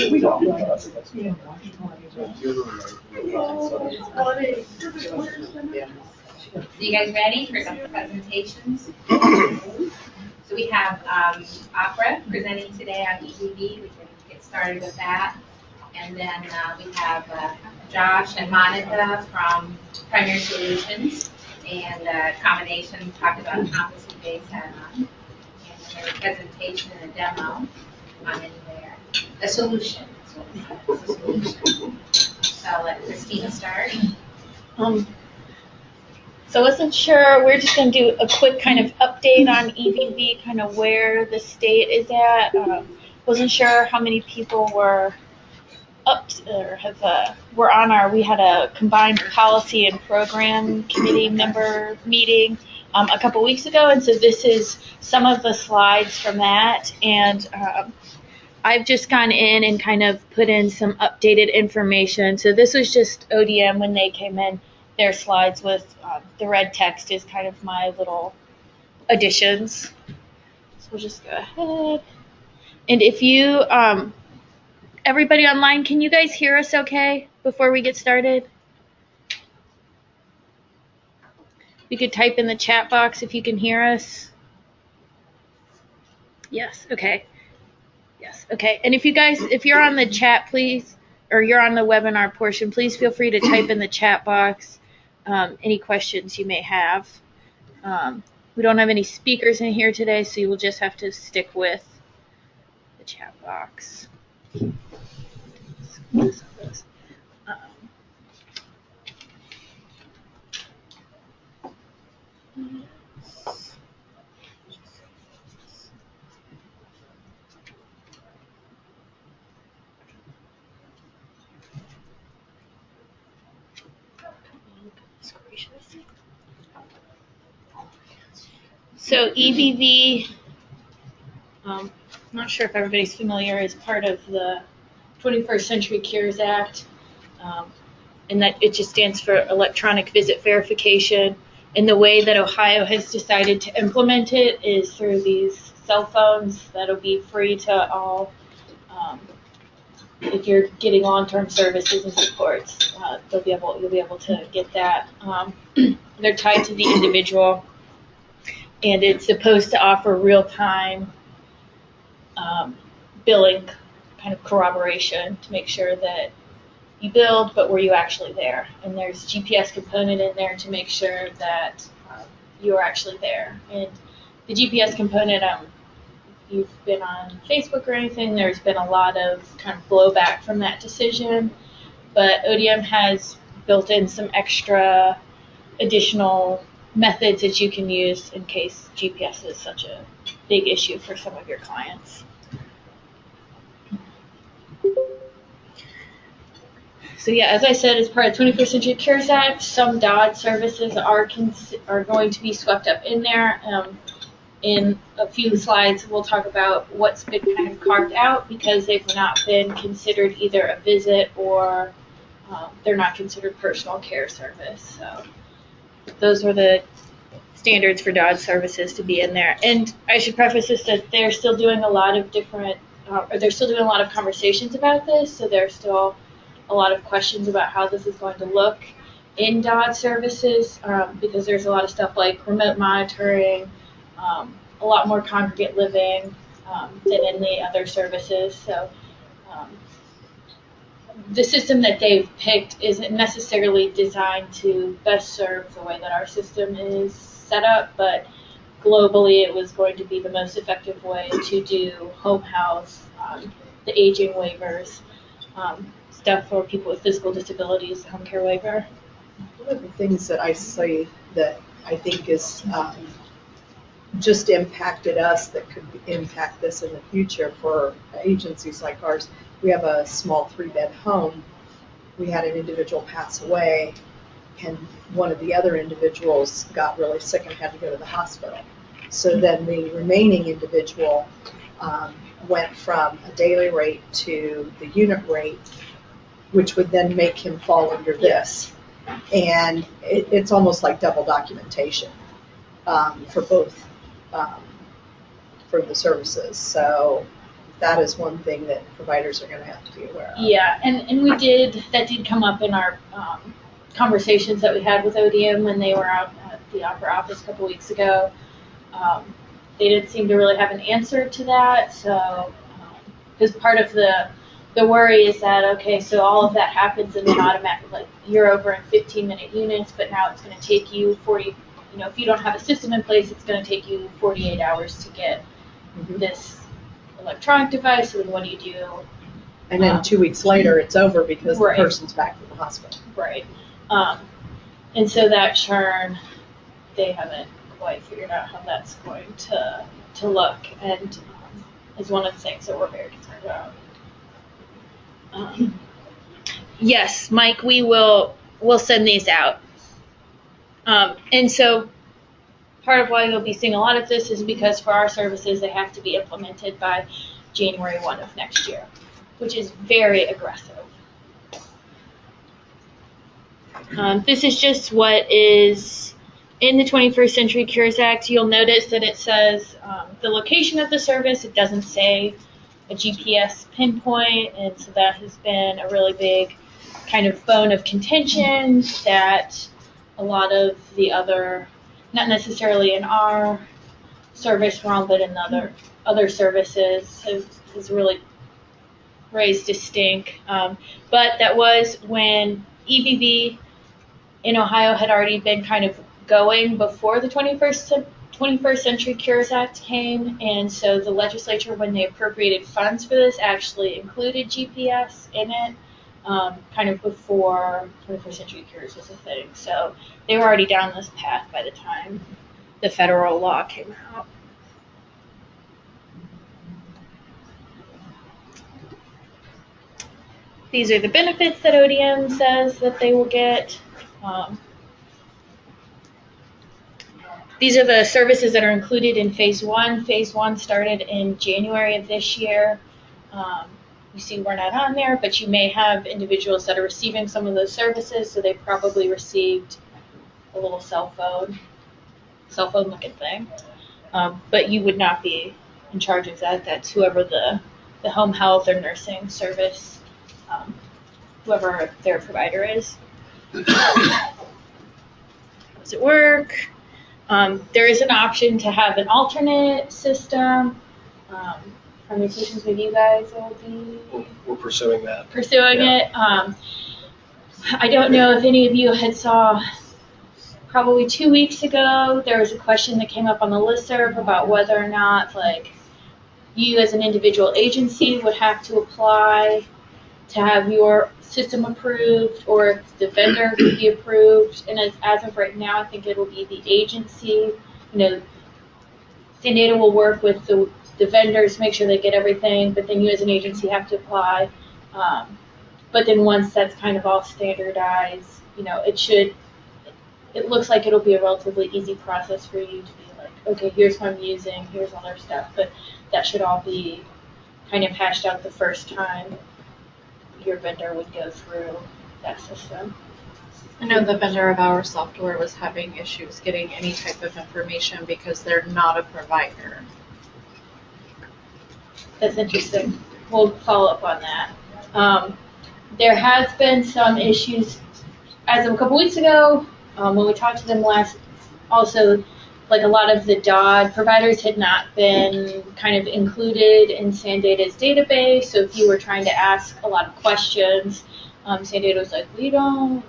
You guys ready for some presentations? So we have OPRA presenting today on EBV. We can get started with that. And then we have Josh and Monica from Primary Solutions and combination talked about competency-based add-on. And then a presentation and a demo on anywhere. A solution. So I'll let Christina start. So I wasn't sure, we're just going to do a quick kind of update on EVV, kind of where the state is at. Wasn't sure how many people were we had a combined policy and program committee member meeting a couple weeks ago, and so this is some of the slides from that, and I've just gone in and kind of put in some updated information. So this was just ODM when they came in. Their slides with the red text is kind of my little additions. So we'll just go ahead. And if you, everybody online, can you guys hear us okay before we get started? You could type in the chat box if you can hear us. Yes, okay. Yes, okay. And if you guys, if you're on the chat, please, or you're on the webinar portion, please feel free to type in the chat box any questions you may have. We don't have any speakers in here today, so you will just have to stick with the chat box. So EBV, I'm not sure if everybody's familiar, is part of the 21st Century Cures Act, and that it just stands for Electronic Visit Verification. And the way that Ohio has decided to implement it is through these cell phones that'll be free to all. If you're getting long-term services and supports, you'll be able to get that. They're tied to the individual. And it's supposed to offer real-time billing kind of corroboration to make sure that you billed, but were you actually there? And there's GPS component in there to make sure that you are actually there. And the GPS component, you've been on Facebook or anything, there's been a lot of kind of blowback from that decision. But ODM has built in some extra additional methods that you can use in case GPS is such a big issue for some of your clients. So yeah, as I said, as part of the 21st Century Cures Act, some DOD services are going to be swept up in there. In a few slides, we'll talk about what's been kind of carved out because they've not been considered either a visit or they're not considered personal care service. So those were the standards for DOD services to be in there. And I should preface this that they're still doing a lot of different, they're still doing a lot of conversations about this. So there's still a lot of questions about how this is going to look in DOD services because there's a lot of stuff like remote monitoring, a lot more congregate living than in the other services. So the system that they've picked isn't necessarily designed to best serve the way that our system is set up, but globally it was going to be the most effective way to do home health, the aging waivers, stuff for people with physical disabilities, home care waiver. One of the things that I see that I think is just impacted us that could impact this in the future for agencies like ours. We have a small 3-bed home. We had an individual pass away, and one of the other individuals got really sick and had to go to the hospital. So then the remaining individual went from a daily rate to the unit rate, which would then make him fall under this. And it's almost like double documentation for both for the services. So that is one thing that providers are going to have to be aware of. Yeah, and that did come up in our conversations that we had with ODM when they were out at the OPRA office a couple weeks ago. They didn't seem to really have an answer to that, so, because part of the worry is that, okay, so all of that happens and then automatically, like, you're over in 15-minute units, but now it's going to take you 40, if you don't have a system in place, it's going to take you 48 hours to get this electronic device, so then what do you do? And then 2 weeks later, it's over because right. the person's back in the hospital. Right. And so that churn, they haven't quite figured out how that's going to look, and is one of the things that we're very concerned about. Yes, Mike, we'll send these out. And so part of why you'll be seeing a lot of this is because for our services, they have to be implemented by January 1 of next year, which is very aggressive. This is just what is in the 21st Century Cures Act. You'll notice that it says the location of the service. It doesn't say a GPS pinpoint, and so that has been a really big kind of bone of contention that a lot of the other, not necessarily in our service realm, but in other services has really raised a stink. But that was when EVV in Ohio had already been kind of going before the 21st Century Cures Act came, and so the legislature, when they appropriated funds for this, actually included GPS in it, kind of before 21st Century Cures was a thing. So they were already down this path by the time the federal law came out. These are the benefits that ODM says that they will get. These are the services that are included in Phase 1. Phase 1 started in January of this year. You see we're not on there, but you may have individuals that are receiving some of those services, so they probably received a little cell phone looking thing. But you would not be in charge of that. That's whoever the home health or nursing service, whoever their provider is. How does it work? There is an option to have an alternate system. Conversations with you guys will be we're pursuing that. It. I don't know if any of you had saw, probably 2 weeks ago, there was a question that came up on the listserv about whether or not, like, you as an individual agency would have to apply to have your system approved, or if the vendor could be approved. And as of right now, I think it'll be the agency. Data will work with the vendors, make sure they get everything, but then you as an agency have to apply. But then once that's kind of all standardized, it looks like it'll be a relatively easy process for you to be like, okay, here's what I'm using, here's all their stuff, but that should all be kind of hashed out the first time your vendor would go through that system. I know the vendor of our software was having issues getting any type of information because they're not a provider. That's interesting. We'll follow up on that. There has been some issues as of a couple weeks ago when we talked to them last. Also, like, a lot of the DOD providers had not been kind of included in SanData's database. So if you were trying to ask a lot of questions, SanData was like, we don't,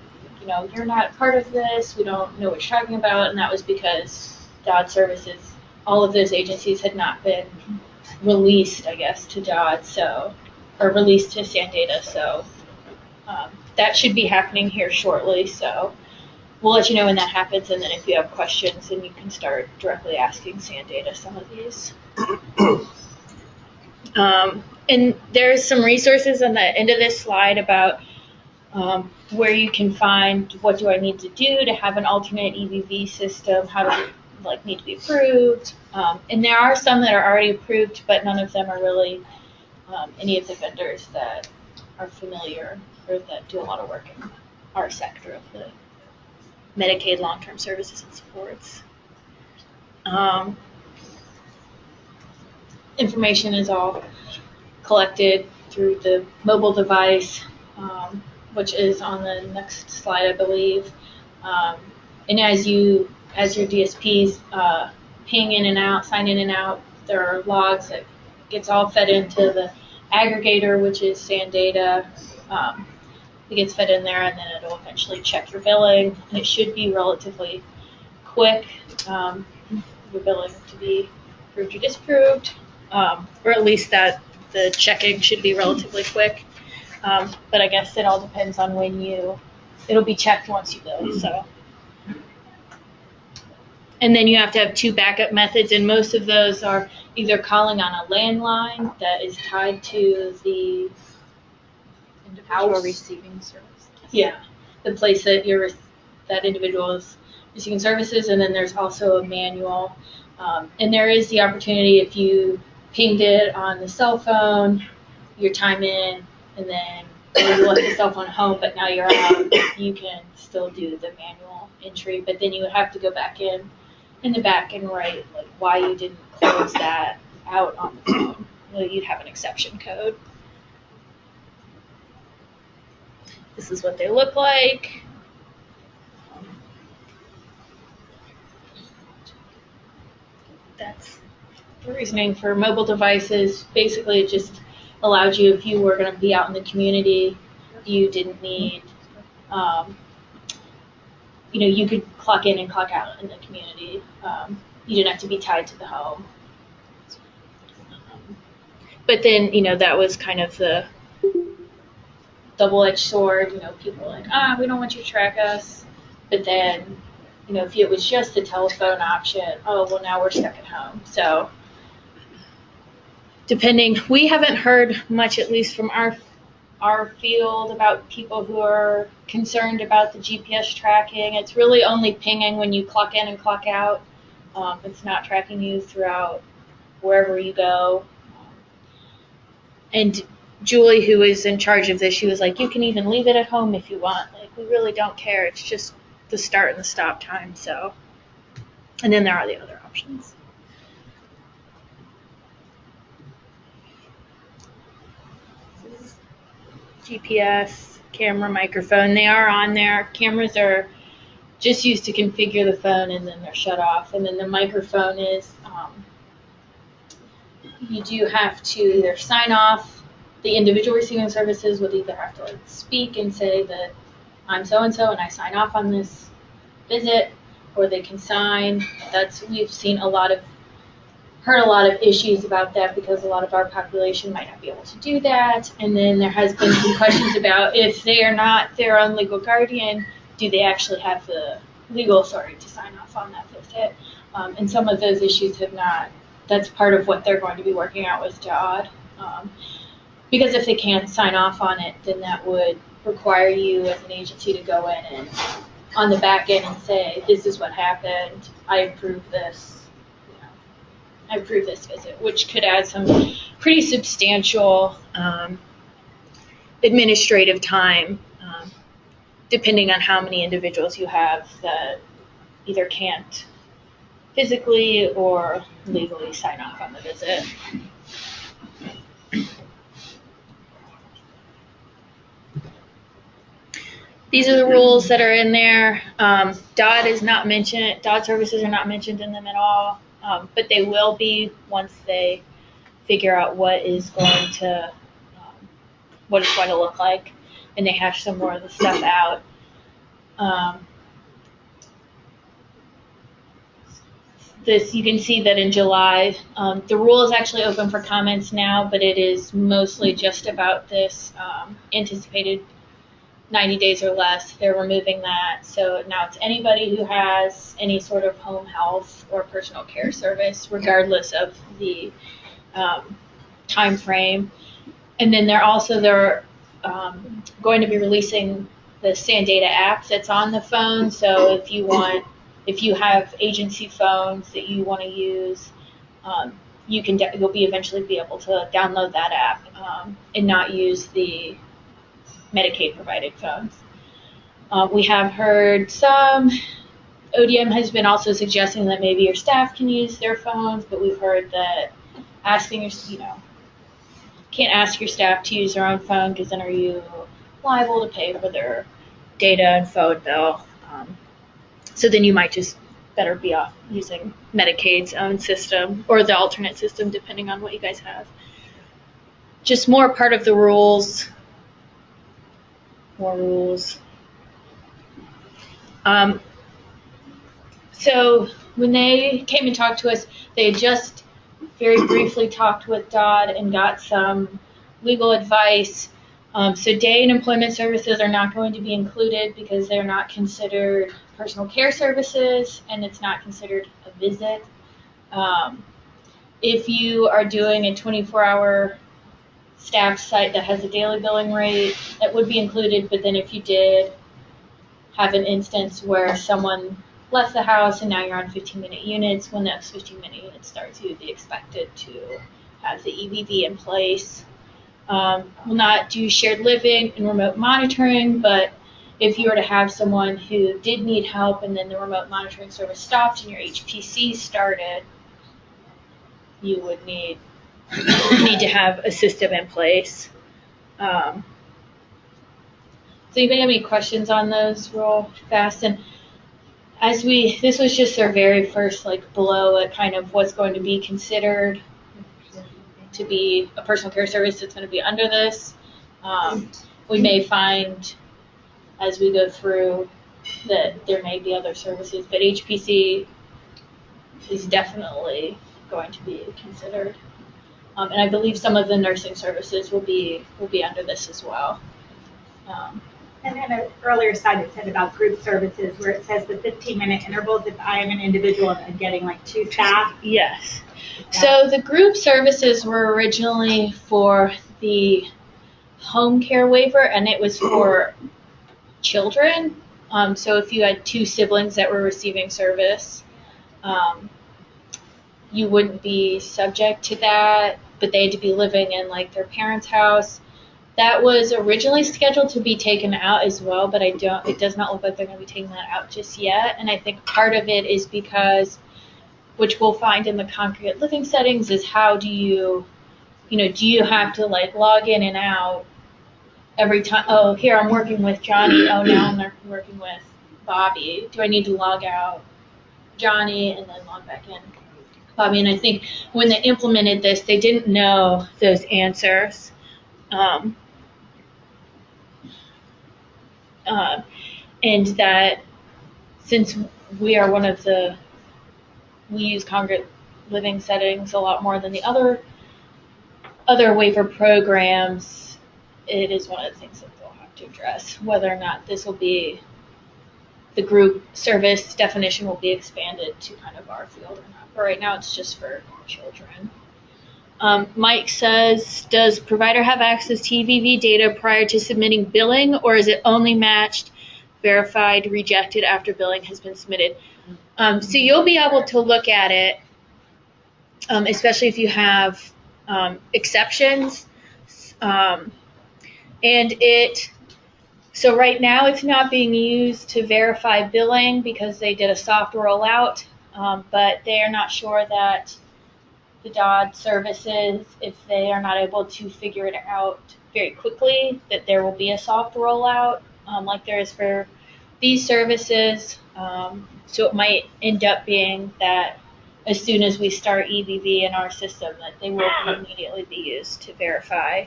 you're not part of this. We don't know what you're talking about. And that was because DOD services, all of those agencies had not been released, I guess, to DOD, or released to SanData. So that should be happening here shortly. So we'll let you know when that happens, and then if you have questions, then you can start directly asking SanData some of these. And there's some resources on the end of this slide about where you can find what do I need to do to have an alternate EVV system, how does it need to be approved. And there are some that are already approved, but none of them are really any of the vendors that are familiar or that do a lot of work in our sector of the Medicaid long-term services and supports. Information is all collected through the mobile device, which is on the next slide, I believe. And as your DSPs ping in and out, sign in and out, there are logs that gets all fed into the aggregator, which is SAN data. It gets fed in there, and then it'll eventually check your billing, and it should be relatively quick. Your billing to be approved or disapproved, or at least that the checking should be relatively quick. But I guess it all depends on when it'll be checked once you bill. So, and then you have to have 2 backup methods, and most of those are either calling on a landline that is tied to the Individual receiving service. Yeah, the place that that individual is receiving services, and then there's also a manual. And there is the opportunity, if you pinged it on the cell phone, your time in, and then you left the cell phone home, but now you're out, you can still do the manual entry, but then you would have to go back in the back and write like why you didn't close that out on the phone. Well, you'd have an exception code. This is what they look like. That's the reasoning for mobile devices. Basically, it just allowed you, if you were going to be out in the community, you didn't need, you could clock in and clock out in the community. You didn't have to be tied to the home. But then, that was kind of the double-edged sword. People were like, we don't want you to track us. But then, if it was just the telephone option, now we're stuck at home. So we haven't heard much, at least from our field, about people who are concerned about the GPS tracking. It's really only pinging when you clock in and clock out. It's not tracking you throughout wherever you go. And Julie, who is in charge of this, she was like, you can even leave it at home if you want. Like, we really don't care. It's just the start and the stop time. So, and then there are the other options. GPS, camera, microphone, they are on there. Cameras are just used to configure the phone, and then they're shut off. And then the microphone is, you do have to either sign off. The individual receiving services would either have to speak and say that I'm so-and-so and I sign off on this visit, or they can sign. We've heard a lot of issues about that because a lot of our population might not be able to do that. And then there has been some questions about if they are not their own legal guardian, do they actually have the legal authority to sign off on that visit? And some of those issues have not. That's part of what they're going to be working out with DOD. Because if they can't sign off on it, then that would require you as an agency to go in and on the back end and say, this is what happened, I approve this. I approve this visit, which could add some pretty substantial administrative time, depending on how many individuals you have that either can't physically or legally sign off on the visit. These are the rules that are in there. DOD is not mentioned. DOD services are not mentioned in them at all. But they will be once they figure out what it's going to look like, and they hash some more of the stuff out. You can see that in July, the rule is actually open for comments now, but it is mostly just about this anticipated 90 days or less. They're removing that. So now it's anybody who has any sort of home health or personal care service, regardless of the time frame. And then they're going to be releasing the SAN Data app that's on the phone. So if you have agency phones that you want to use, you'll eventually be able to download that app and not use the Medicaid provided phones. We have heard some, ODM has been also suggesting that maybe your staff can use their phones, but we've heard that asking can't ask your staff to use their own phone because then are you liable to pay for their data and phone bill? So then you might just better be off using Medicaid's own system or the alternate system, depending on what you guys have. Just more part of the rules. More rules. So when they came and talked to us, they just very briefly talked with Dodd and got some legal advice. So day and employment services are not going to be included because they're not considered personal care services and it's not considered a visit. If you are doing a 24-hour staff site that has a daily billing rate, that would be included, but then if you did have an instance where someone left the house and now you're on 15-minute units, when that 15-minute unit starts, you would be expected to have the EVV in place. Will not do shared living and remote monitoring, but if you were to have someone who did need help and then the remote monitoring service stopped and your HPC started, you would need to have a system in place. So anybody have any questions on those real fast? And this was just our very first blow at kind of what's going to be considered to be a personal care service that's going to be under this. We may find as we go through that there may be other services, but HPC is definitely going to be considered. And I believe some of the nursing services will be under this as well. And then an earlier slide it said about group services where it says the 15-minute intervals if I am an individual and getting 2 staff. Yes. So the group services were originally for the home care waiver and it was for children. So if you had 2 siblings that were receiving service, you wouldn't be subject to that, but they had to be living in their parents' house. That was originally scheduled to be taken out as well, but it does not look like they're going to be taking that out just yet. And I think part of it is because, which we'll find in the congregate living settings, is how do you have to log in and out every time? Oh, here I'm working with Johnny. Oh, now I'm working with Bobby. Do I need to log out Johnny and then log back in Bobby? And I think when they implemented this, they didn't know those answers. And that since we are we use congregate living settings a lot more than the other waiver programs, it is one of the things that they'll have to address, whether or not this will be, the group service definition will be expanded to kind of our field or not. But right now it's just for children. Mike says, does provider have access to EVV data prior to submitting billing, or is it only matched, verified, rejected after billing has been submitted? So you'll be able to look at it, especially if you have exceptions. So right now it's not being used to verify billing because they did a soft rollout, but they are not sure that the Dodd services, if they are not able to figure it out very quickly, that there will be a soft rollout like there is for these services. So it might end up being that as soon as we start EVV in our system, that they will immediately be used to verify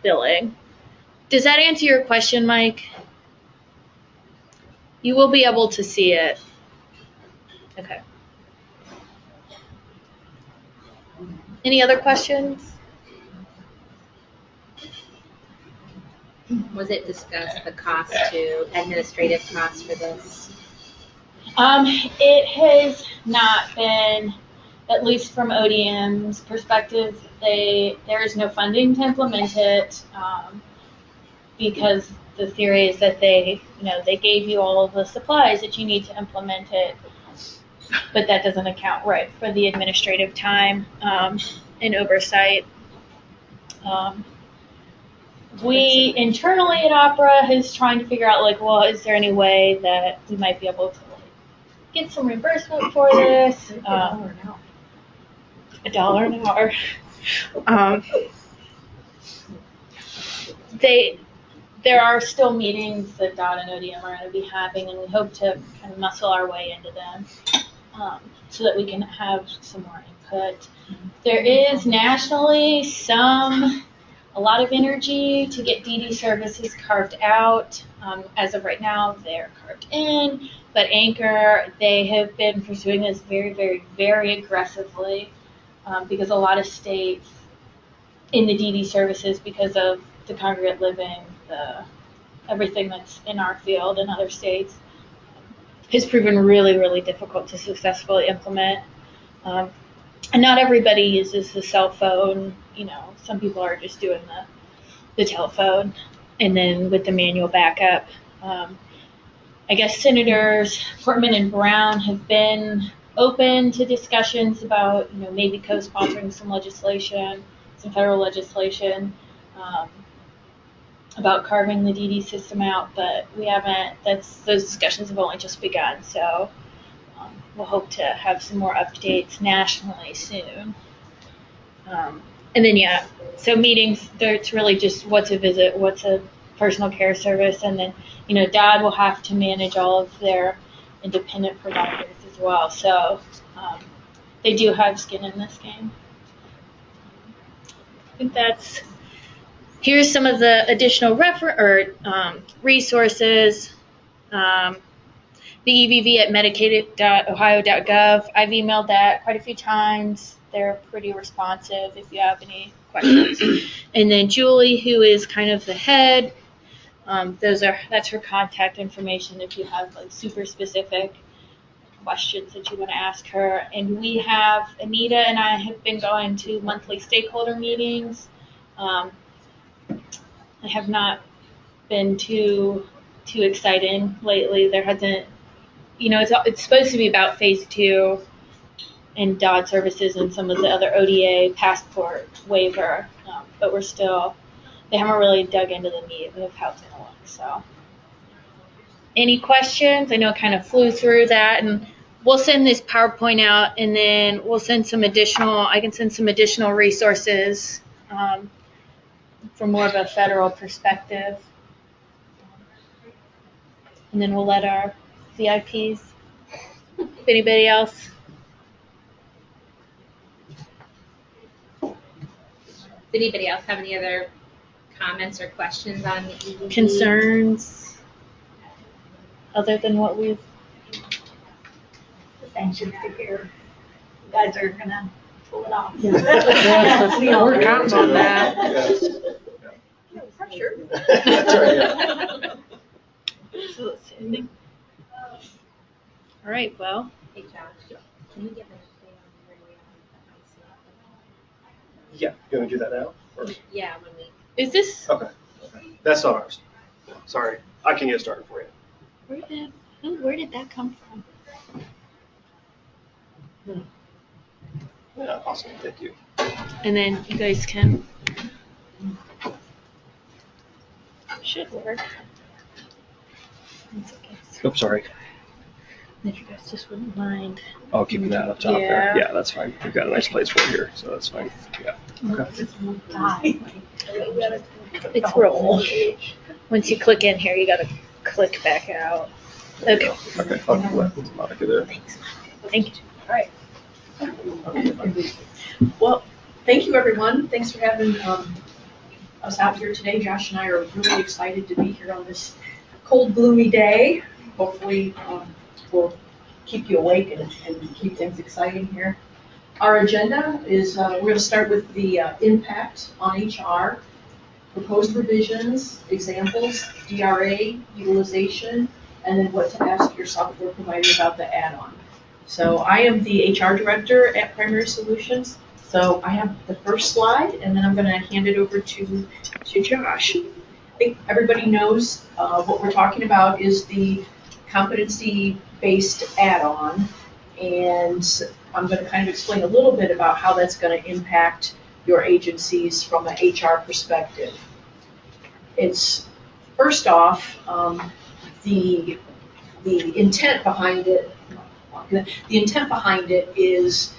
billing. Does that answer your question, Mike? You will be able to see it. Okay. Any other questions? Was it discussed the cost to administrative costs for this? It has not been, at least from ODM's perspective, there is no funding to implement it because the theory is that they gave you all of the supplies that you need to implement it, but that doesn't account for the administrative time and oversight. We internally at OPRA is trying to figure out is there any way that we might be able to get some reimbursement for this? $1 an hour. There are still meetings that DOT and ODM are going to be having, and we hope to kind of muscle our way into them so that we can have some more input. There is nationally a lot of energy to get DD services carved out. As of right now, they're carved in, but Anchor, they have been pursuing this very, very, very aggressively because a lot of states in the DD services, because of the congregate living, everything that's in our field in other states, has proven really, really difficult to successfully implement. And not everybody uses the cell phone. Some people are just doing the telephone, and then with the manual backup. I guess Senators Portman and Brown have been open to discussions about, maybe co-sponsoring some legislation, some federal legislation about carving the DD system out, but we haven't. Those discussions have only just begun, so we'll hope to have some more updates nationally soon. And then, so meetings, it's really just what's a visit, what's a personal care service, and then, DOD will have to manage all of their independent providers as well. So they do have skin in this game. I think here's some of the additional resources. The EVV at medicaid.ohio.gov. I've emailed that quite a few times. They're pretty responsive if you have any questions. And then Julie, who is kind of the head, that's her contact information if you have super specific questions that you want to ask her. And we have, Anita and I have been going to monthly stakeholder meetings. I have not been too exciting lately. There hasn't, it's supposed to be about phase 2 and DOD services and some of the other ODA passport waiver, but they haven't really dug into the meat of how it's going to look. So, any questions? I know I kind of flew through that, and we'll send this PowerPoint out, and then we'll send I can send some additional resources from more of a federal perspective. And then we'll let our VIPs, if anybody else. Does anybody else have any other comments or questions on the EVV? Concerns other than what we've... Just anxious to hear you guys are going to pull it off. We're counting on that. Pressure. That's right, yeah. So let's see, I think. All right, well. Hey, Josh, can you give an update on where we are? Yeah, you want to do that now? Or? Yeah, when we. Is this? Okay. That's not ours. Sorry. I can get started for you. Where did that come from? Yeah, awesome. Thank you. And then you guys can. Should work. Oh, sorry. If you guys just wouldn't mind. Oh, keeping that up top Yeah. there. Yeah, that's fine. We've got a nice place for it here, so that's fine. Yeah. Okay. It's roll. Once you click in here, you gotta click back out. Okay. Okay. I'll let Monica there. Thanks. Thank you. All right. Well, thank you, everyone. Thanks for having us out here today. Josh and I are really excited to be here on this cold, gloomy day. Hopefully, we'll keep you awake and keep things exciting here. Our agenda is we're going to start with the impact on HR, proposed revisions, examples, DRA, utilization, and then what to ask your software provider about the add-on. So I am the HR director at Primary Solutions. So I have the first slide, and then I'm going to hand it over to Josh. I think everybody knows what we're talking about is the competency-based add-on, and I'm going to kind of explain a little bit about how that's going to impact your agencies from an HR perspective. It's first off the intent behind it. The intent behind it is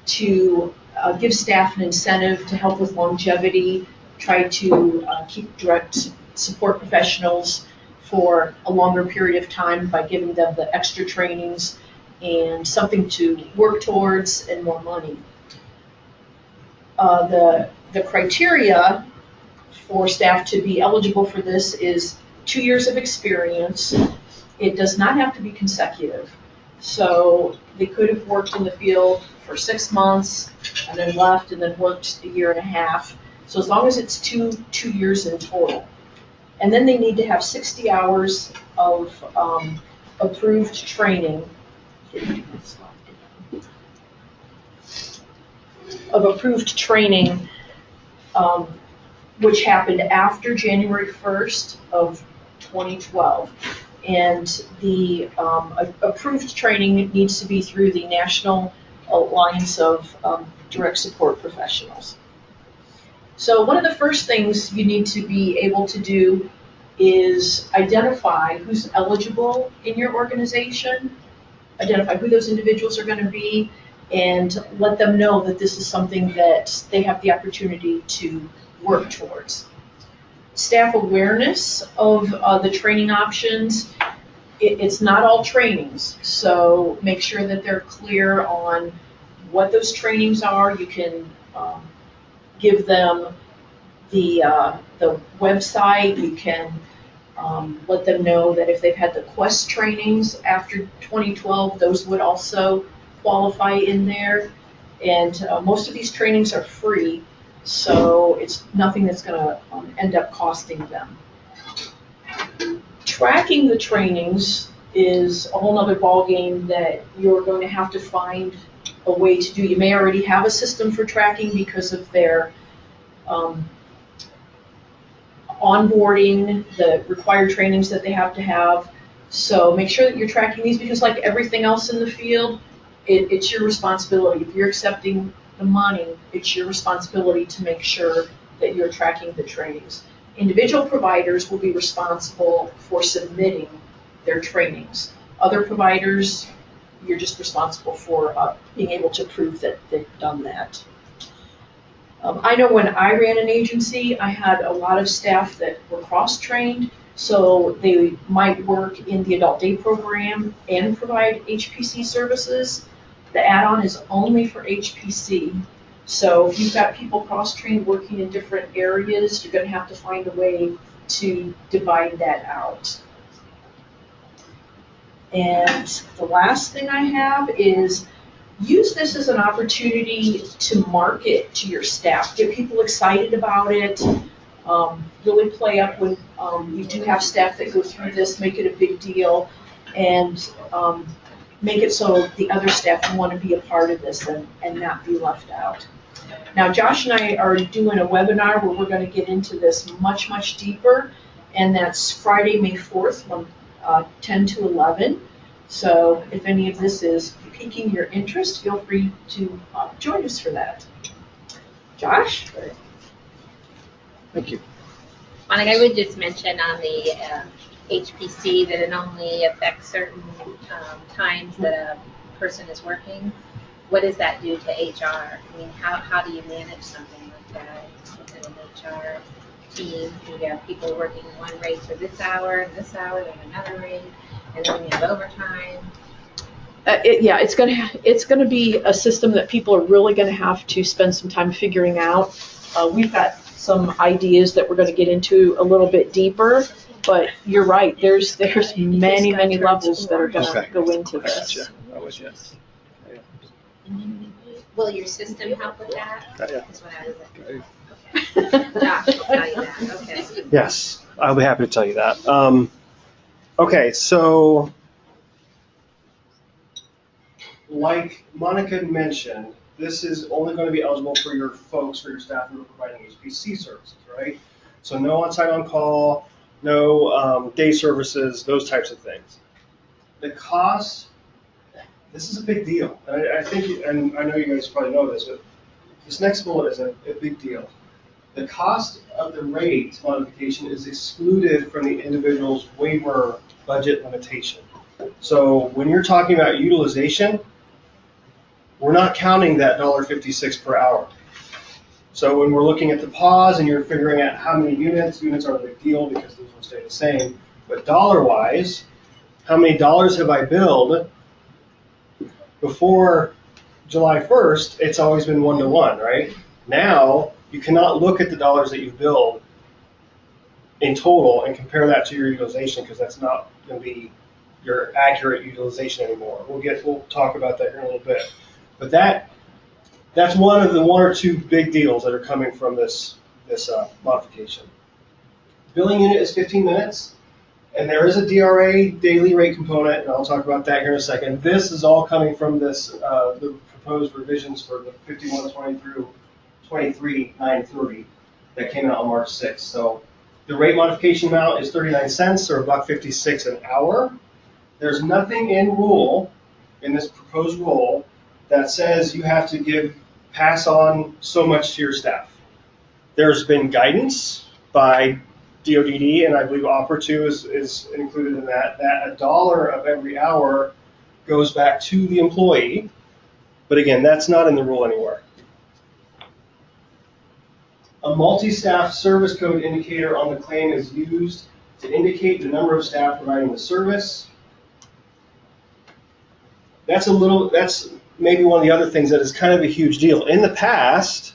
to give staff an incentive to help with longevity try to keep direct support professionals for a longer period of time by giving them the extra trainings and something to work towards and more money. The criteria for staff to be eligible for this is 2 years of experience. It does not have to be consecutive. So they could have worked in the field for 6 months and then left and then worked a year and a half. So as long as it's two years in total. And then they need to have 60 hours of approved training. Which happened after January 1st of 2012. And the approved training needs to be through the National Alliance of Direct Support Professionals. So one of the first things you need to be able to do is identify who's eligible in your organization, identify who those individuals are going to be, and let them know that this is something that they have the opportunity to work towards. Staff awareness of the training options. It's not all trainings, so make sure that they're clear on what those trainings are. You can give them the website. You can let them know that if they've had the Quest trainings after 2012, those would also qualify in there. And most of these trainings are free, so it's nothing that's going to end up costing them. Tracking the trainings is a whole other ballgame that you're going to have to find a way to do. You may already have a system for tracking because of their onboarding, the required trainings that they have to have. So make sure that you're tracking these, because like everything else in the field, it's your responsibility. If you're accepting the money, it's your responsibility to make sure that you're tracking the trainings. Individual providers will be responsible for submitting their trainings. Other providers, you're just responsible for being able to prove that they've done that. I know when I ran an agency, I had a lot of staff that were cross-trained, so they might work in the adult day program and provide HPC services. The add-on is only for HPC. So if you've got people cross-trained working in different areas, you're going to have to find a way to divide that out. And the last thing I have is use this as an opportunity to market to your staff. Get people excited about it. Really play up when you do have staff that go through this. Make it a big deal, and make it so the other staff want to be a part of this and not be left out. Now, Josh and I are doing a webinar where we're going to get into this much, much deeper, and that's Friday, May 4th from 10 to 11. So if any of this is piquing your interest, feel free to join us for that. Josh? Thank you. Monica, I would just mention on the HPC that it only affects certain times that a person is working. What does that do to HR? I mean, how do you manage something like that within an HR team? You have people working one rate for this hour, then another rate, and then you have overtime. It's going to be a system that people are really going to have to spend some time figuring out. We've got some ideas that we're going to get into a little bit deeper, but you're right. There's many levels that are going to go into this. Gotcha. I was, yes. Will your system help with that? Yeah. That's what I was like. Okay. Josh will tell you that. Okay. Yes, I'll be happy to tell you that. Okay, so like Monica mentioned, this is only going to be eligible for your folks, for your staff who are providing HPC services, right? So no on-site on-call, no day services, those types of things. The cost, this is a big deal. I think, and I know you guys probably know this, but this next bullet is a big deal. The cost of the rate modification is excluded from the individual's waiver budget limitation. So when you're talking about utilization, we're not counting that $1.56 per hour. So when we're looking at the pause and you're figuring out how many units aren't a big deal because those will stay the same. But dollar-wise, how many dollars have I billed? Before July 1st, it's always been 1-to-1, right? Now, you cannot look at the dollars that you've billed in total and compare that to your utilization because that's not going to be your accurate utilization anymore. We'll talk about that here in a little bit. But that's one of the one or two big deals that are coming from this modification. Billing unit is 15 minutes, and there is a DRA daily rate component, and I'll talk about that here in a second. This is all coming from this the proposed revisions for the 5120 through 23/9/30 that came out on March 6th. So the rate modification amount is 39 cents or $1.56 an hour. There's nothing in this proposed rule that says you have to pass on so much to your staff. There's been guidance by DODD, and I believe OPRA too is included in that $1 of every hour goes back to the employee. But again, that's not in the rule anywhere. A multi-staff service code indicator on the claim is used to indicate the number of staff providing the service. That's maybe one of the other things that is kind of a huge deal. In the past,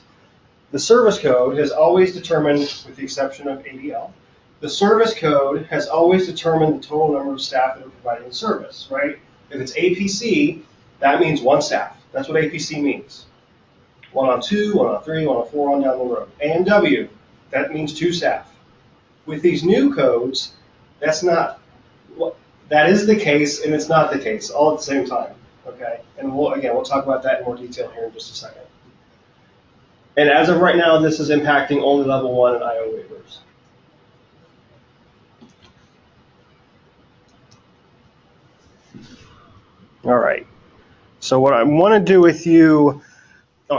the service code has always determined, with the exception of ADL, the service code has always determined the total number of staff that are providing the service, right? If it's APC, that means one staff. That's what APC means. 1 on 2, 1 on 3, 1 on 4 on down the road. AMW, that means 2 staff. With these new codes, that is the case and it's not the case all at the same time, okay? And we'll talk about that in more detail here in just a second. And as of right now, this is impacting only level 1 and IO waivers. All right. So what I want to do with you,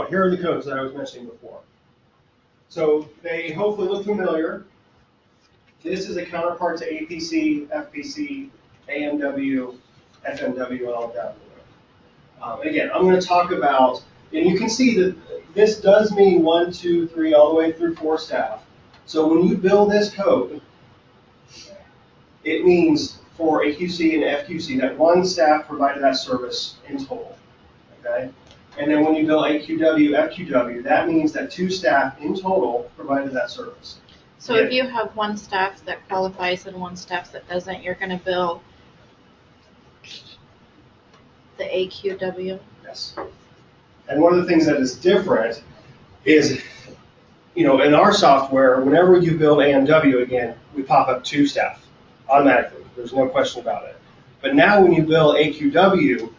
here are the codes that I was mentioning before. So they hopefully look familiar. This is a counterpart to APC, FPC, AMW, FMW, and all down the road. Again, I'm going to talk about, and you can see that this does mean 1, 2, 3, all the way through 4 staff. So when you build this code, it means for AQC and FQC that 1 staff provided that service in total, okay? And then when you bill AQW, FQW, that means that 2 staff in total provided that service. So if you have 1 staff that qualifies and 1 staff that doesn't, you're going to bill the AQW? Yes. And one of the things that is different is, in our software, whenever you build AMW again, we pop up 2 staff automatically. There's no question about it. But now when you bill AQW,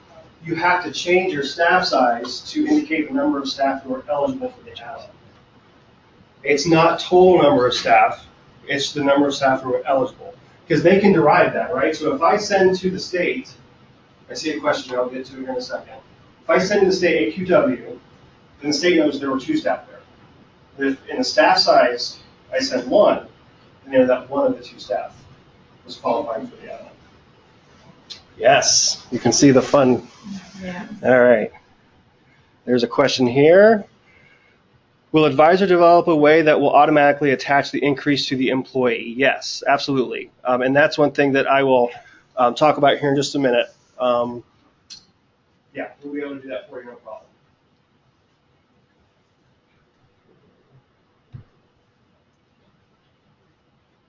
you have to change your staff size to indicate the number of staff who are eligible for the add-on. It's not total number of staff, it's the number of staff who are eligible. Because they can derive that, right? So if I send to the state, I see a question I'll get to here in a second. If I send to the state AQW, then the state knows there were 2 staff there. If in the staff size, I send 1, then that 1 of the 2 staff was qualifying for the add-on. Yes, you can see the fun. Yeah. All right. There's a question here. Will advisor develop a way that will automatically attach the increase to the employee? Yes, absolutely. And that's one thing that I will talk about here in just a minute. Yeah, we'll be able to do that for you, no problem.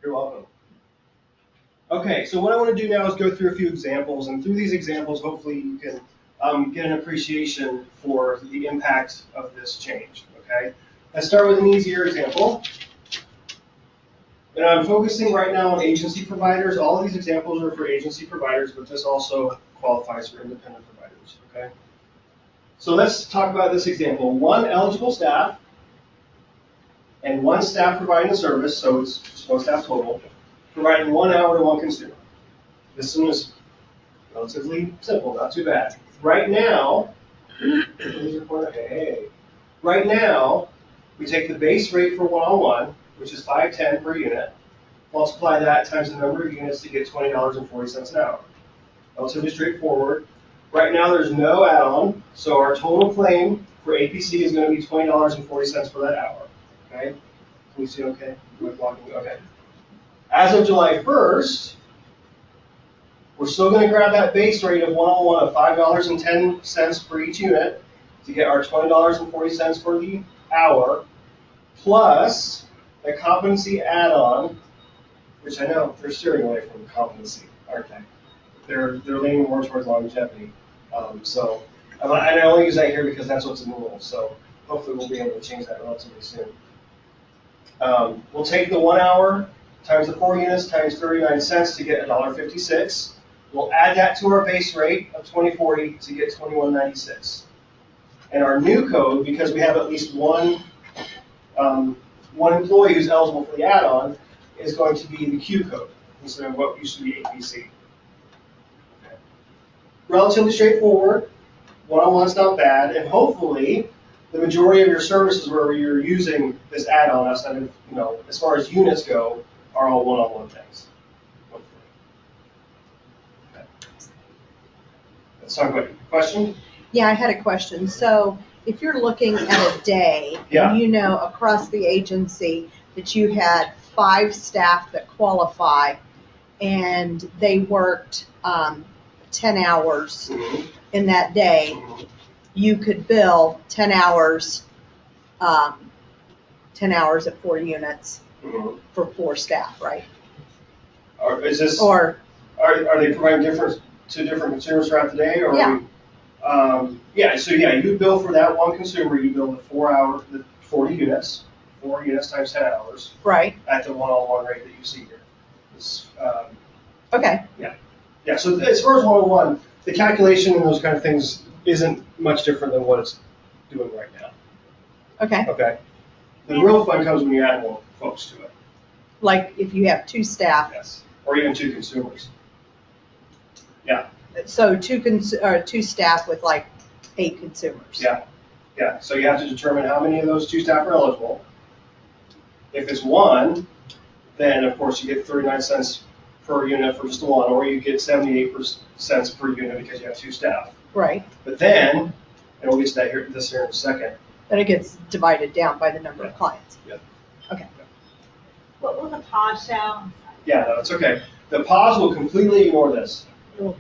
You're welcome. Okay, so what I want to do now is go through a few examples, and through these examples, hopefully you can get an appreciation for the impact of this change, okay? Let's start with an easier example. And I'm focusing right now on agency providers. All of these examples are for agency providers, but this also qualifies for independent providers, okay? So let's talk about this example. 1 eligible staff and 1 staff providing the service, so it's just 1 staff total, providing 1 hour to 1 consumer. This one is relatively simple, not too bad. Right now, right now, we take the base rate for one-on-one, which is $5.10 per unit, multiply that times the number of units to get $20.40 an hour. Relatively straightforward. Right now, there's no add-on, so our total claim for APC is going to be $20.40 for that hour. Okay? Can we see okay? Okay. As of July 1st, we're still going to grab that base rate of one-on-one of $5.10 per each unit to get our $20.40 for the hour, plus a competency add-on, which I know they're steering away from competency, aren't they? They're leaning more towards longevity. And I only use that here because that's what's in the rules. So hopefully we'll be able to change that relatively soon. We'll take the 1 hour times the 4 units times 39 cents to get $1.56. We'll add that to our base rate of $20.40 to get $21.96. And our new code, because we have at least one employee who's eligible for the add-on, is going to be the Q code instead of what used to be APC. Okay. Relatively straightforward. One-on-one's not bad, and hopefully the majority of your services where you're using this add-on, outside of, as far as units go, are all one-on-one things. Hopefully. Okay. Let's talk about your question. Yeah, I had a question. So if you're looking at a day, Yeah. and you know across the agency that you had 5 staff that qualify and they worked 10 hours in that day, you could bill 10 hours at 4 units for 4 staff, right? Are they providing to different consumers throughout the day? Or Yeah. You bill for that one consumer, you bill the 40 units, 4 units times 10 hours. Right. At the one-on-one rate that you see here. Okay. Yeah, so as far as one-on-one, the calculation and those kind of things isn't much different than what it's doing right now. Okay. Okay. The real fun comes when you add more folks to it. Like if you have 2 staff. Yes. Or even 2 consumers. Yeah. So 2 staff with like 8 consumers. Yeah. So you have to determine how many of those 2 staff are eligible. If it's 1, then of course you get 39 cents per unit for just the 1, or you get 78 cents per unit because you have 2 staff. Right. But then, and we'll get to that here in a second. Then it gets divided down by the number of clients. Yeah. Okay. What will the pause show? Yeah, no, it's okay. The pause will completely ignore this. It will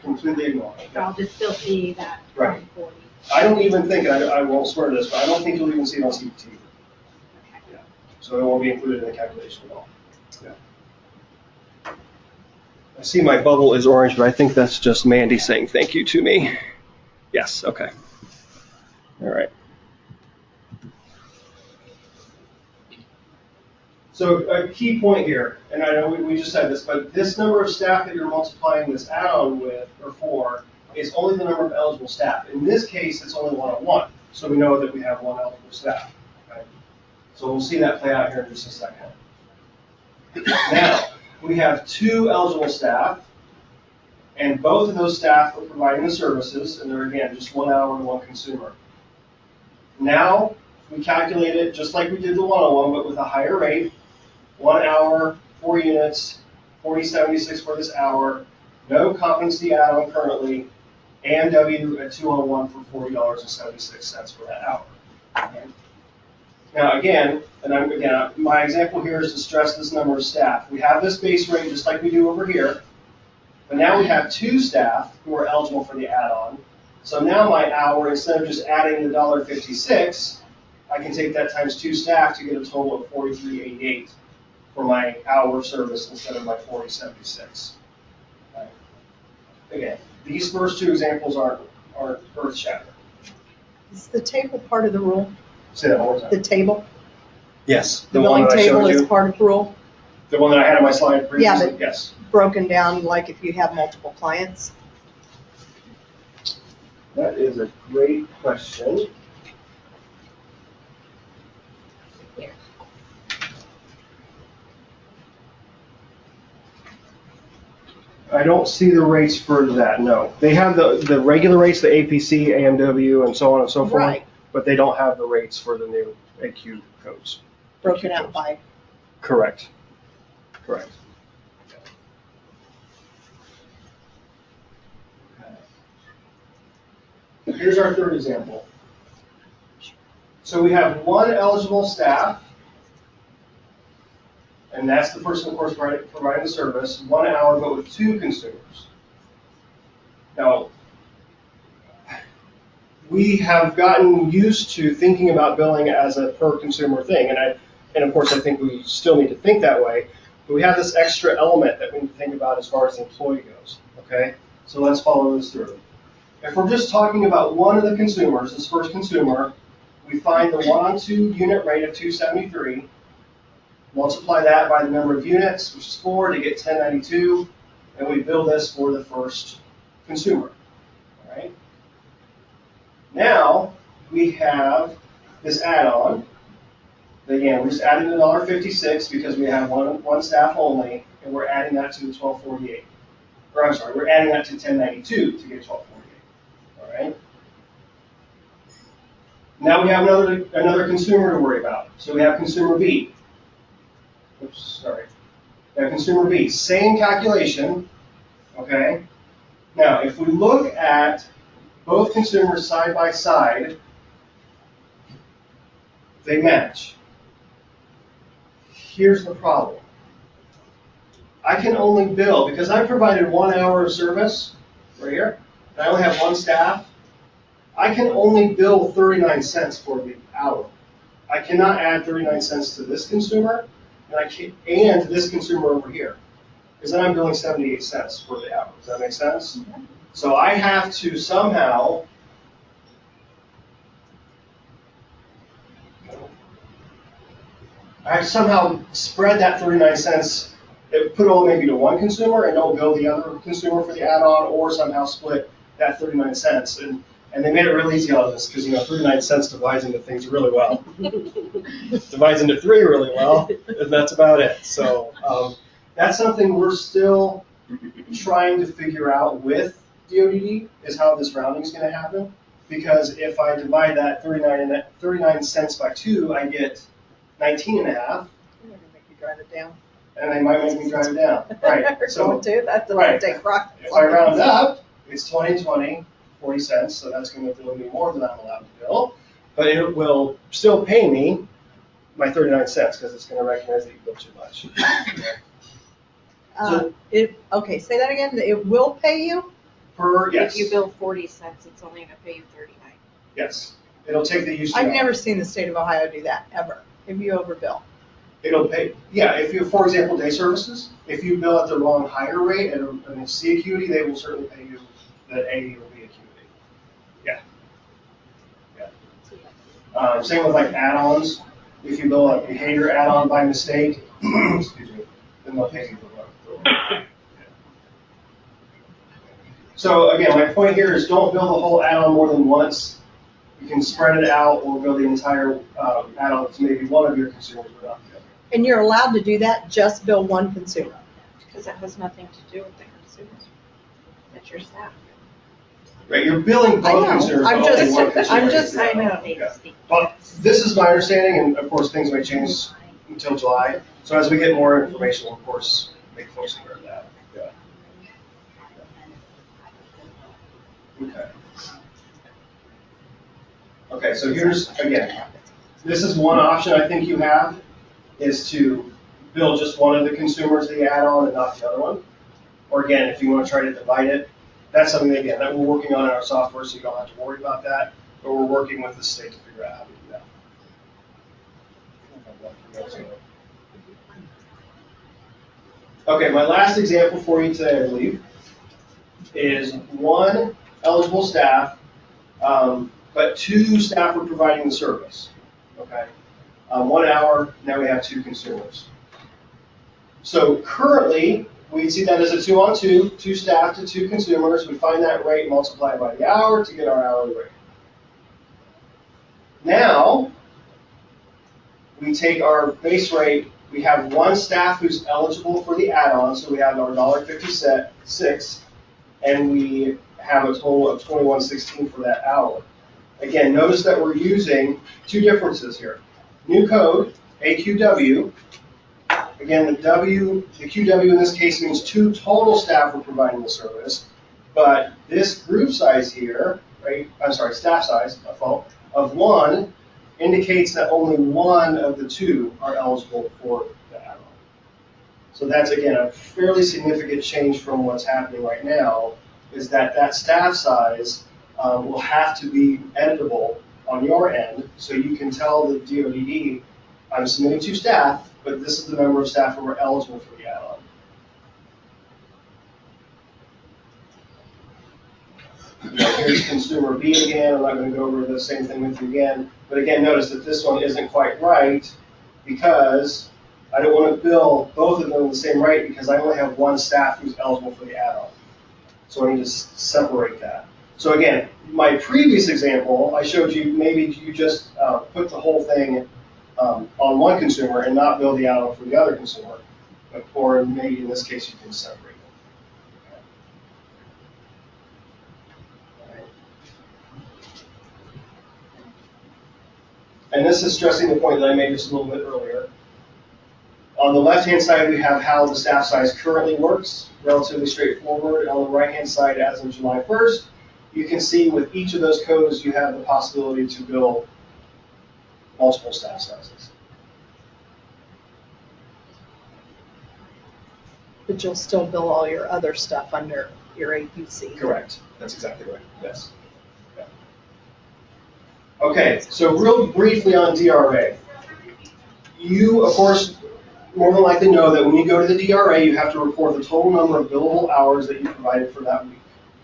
Completely ignore it. So I'll just still see that Right. 40. I don't even think, and I won't swear to this, but I don't think you'll even see it on CPT. Yeah. So it won't be included in the calculation at all. Yeah. I see my bubble is orange, but I think that's just Mandy saying thank you to me. Yes, okay. All right. So a key point here, and I know we just said this, but this number of staff that you're multiplying this add-on with, or for, is only the number of eligible staff. In this case, it's only one-on-one, so we know that we have 1 eligible staff. Okay? So we'll see that play out here in just a second. Now, we have 2 eligible staff, and both of those staff are providing the services, and they're, again, just 1 hour and 1 consumer. Now, we calculate it just like we did the one-on-one, but with a higher rate. 1 hour, 4 units, $40.76 for this hour, no competency add-on currently, AMW at 201 for $40.76 for that hour. Okay. Now again, my example here is to stress this number of staff. We have this base rate just like we do over here, but now we have 2 staff who are eligible for the add-on. So now my hour, instead of just adding the $1.56, I can take that times 2 staff to get a total of $43.88 for my hour service instead of my $40.76. Right. Again, these first 2 examples aren't earth-shattering. Is the table part of the rule? Say that one more time. The table? Yes. The one billing that I showed table is you. part of the rule? The one that I had on my slide previously? Yeah, but yes. Broken down like if you have multiple clients? That is a great question. Here. I don't see the rates for that, no. They have the regular rates, the APC, AMW, and so on and so forth. Right. But they don't have the rates for the new AQ codes. Broken out by. Correct. Correct. Okay. Here's our third example. So we have one eligible staff, and that's the person, of course, providing the service, 1 hour, but with 2 consumers. Now, we have gotten used to thinking about billing as a per consumer thing, and of course I think we still need to think that way, but we have this extra element that we need to think about as far as the employee goes, okay? So let's follow this through. If we're just talking about one of the consumers, this first consumer, we find the 1-on-2 unit rate of $273, multiply that by the number of units, which is 4, to get 1092, and we bill this for the first consumer, all right? Now, we have this add-on. Again, we're just adding the $1.56 because we have one staff only, and we're adding that to the $12.48. Or I'm sorry, we're adding that to 1092 to get $12.48, all right? Now we have another consumer to worry about. So we have consumer B. Oops, sorry. We have consumer B. Same calculation, okay? Now, if we look at both consumers side by side, they match. Here's the problem. I can only bill, because I provided 1 hour of service, right here, and I only have one staff, I can only bill 39 cents for the hour. I cannot add 39 cents to this consumer and this consumer over here, because then I'm billing 78 cents for the hour. Does that make sense? Mm-hmm. So I have to somehow spread that 39 cents, put it all maybe to one consumer and don't bill the other consumer for the add-on, or somehow split that 39 cents. And they made it real easy on this because, 39 cents divides into things really well. Divides into 3 really well, and that's about it. So that's something we're still trying to figure out with DODD, is how this rounding is going to happen. Because if I divide that 39 cents by 2, I get 19 and a half. They're going to make you drive it down. And they might make me drive it down. Right. So that's the right. take rock. If I round up, it's 20, 40 cents, so that's going to bill me more than I'm allowed to bill. But it will still pay me my 39 cents because it's going to recognize that you bill too much. Okay, say that again. It will pay you? Yes. If you bill 40 cents, it's only going to pay you 39. Yes. It'll take the UCI. I've never seen the state of Ohio do that, ever. If you overbill. It'll pay, if you, for example, day services, if you bill at the wrong higher rate and a C acuity, they will certainly pay you the A or B acuity. Yeah. Same with like add-ons. If you bill a behavior add-on by mistake, excuse me, then they'll pay you for that. So again, my point here is don't bill the whole add-on more than once. You can spread it out or bill the entire add-on to maybe one of your consumers, but not the other. And you're allowed to do that, just bill one consumer. Because it has nothing to do with the consumers. That's your staff. Right, you're billing both consumers, but only one consumer. I know. Yeah. But this is my understanding, and of course things may change until July. So as we get more information, we'll of course make folks aware of that. Yeah. Okay. Okay, so here's, again, this is one option I think you have, is to bill just one of the consumers the add-on and not the other one. Or again, if you want to try to divide it, that's something, again, that we're working on in our software, so you don't have to worry about that. But we're working with the state to figure out how to do that. Okay, my last example for you today, I believe, is one eligible staff, but 2 staff are providing the service. Okay, 1 hour, now we have 2 consumers. So currently, we see that as a 2-on-2, 2 staff to 2 consumers. We find that rate multiplied by the hour to get our hourly rate. Now, we take our base rate. We have 1 staff who's eligible for the add-on, so we have our $1.56, and we have a total of $21.16 for that hour. Again, notice that we're using 2 differences here. New code, AQW. Again, the QW in this case means 2 total staff are providing the service, but this group size here, right, I'm sorry, staff size, my fault, of 1 indicates that only one of the two are eligible for the add-on. So that's, again, a fairly significant change from what's happening right now, is that that staff size will have to be editable on your end, so you can tell the DODD, I'm submitting 2 staff, but this is the number of staff who are eligible for the add-on. Here's consumer B again. I'm not going to go over the same thing with you again. But again, notice that this one isn't quite right because I don't want to bill both of them in the same rate because I only have 1 staff who's eligible for the add-on. So I need to separate that. So again, my previous example, I showed you maybe you just put the whole thing on one consumer and not bill the add-on for the other consumer. Or maybe in this case, you can separate them. And this is stressing the point that I made just a little bit earlier. On the left-hand side, we have how the staff size currently works, relatively straightforward. And on the right-hand side, as of July 1st, you can see with each of those codes, you have the possibility to bill multiple staff sizes. But you'll still bill all your other stuff under your APC. Correct. That's exactly right. Yes. Yeah. Okay, so real briefly on DRA. You, of course, more than likely know that when you go to the DRA, you have to report the total number of billable hours that you provided for that week.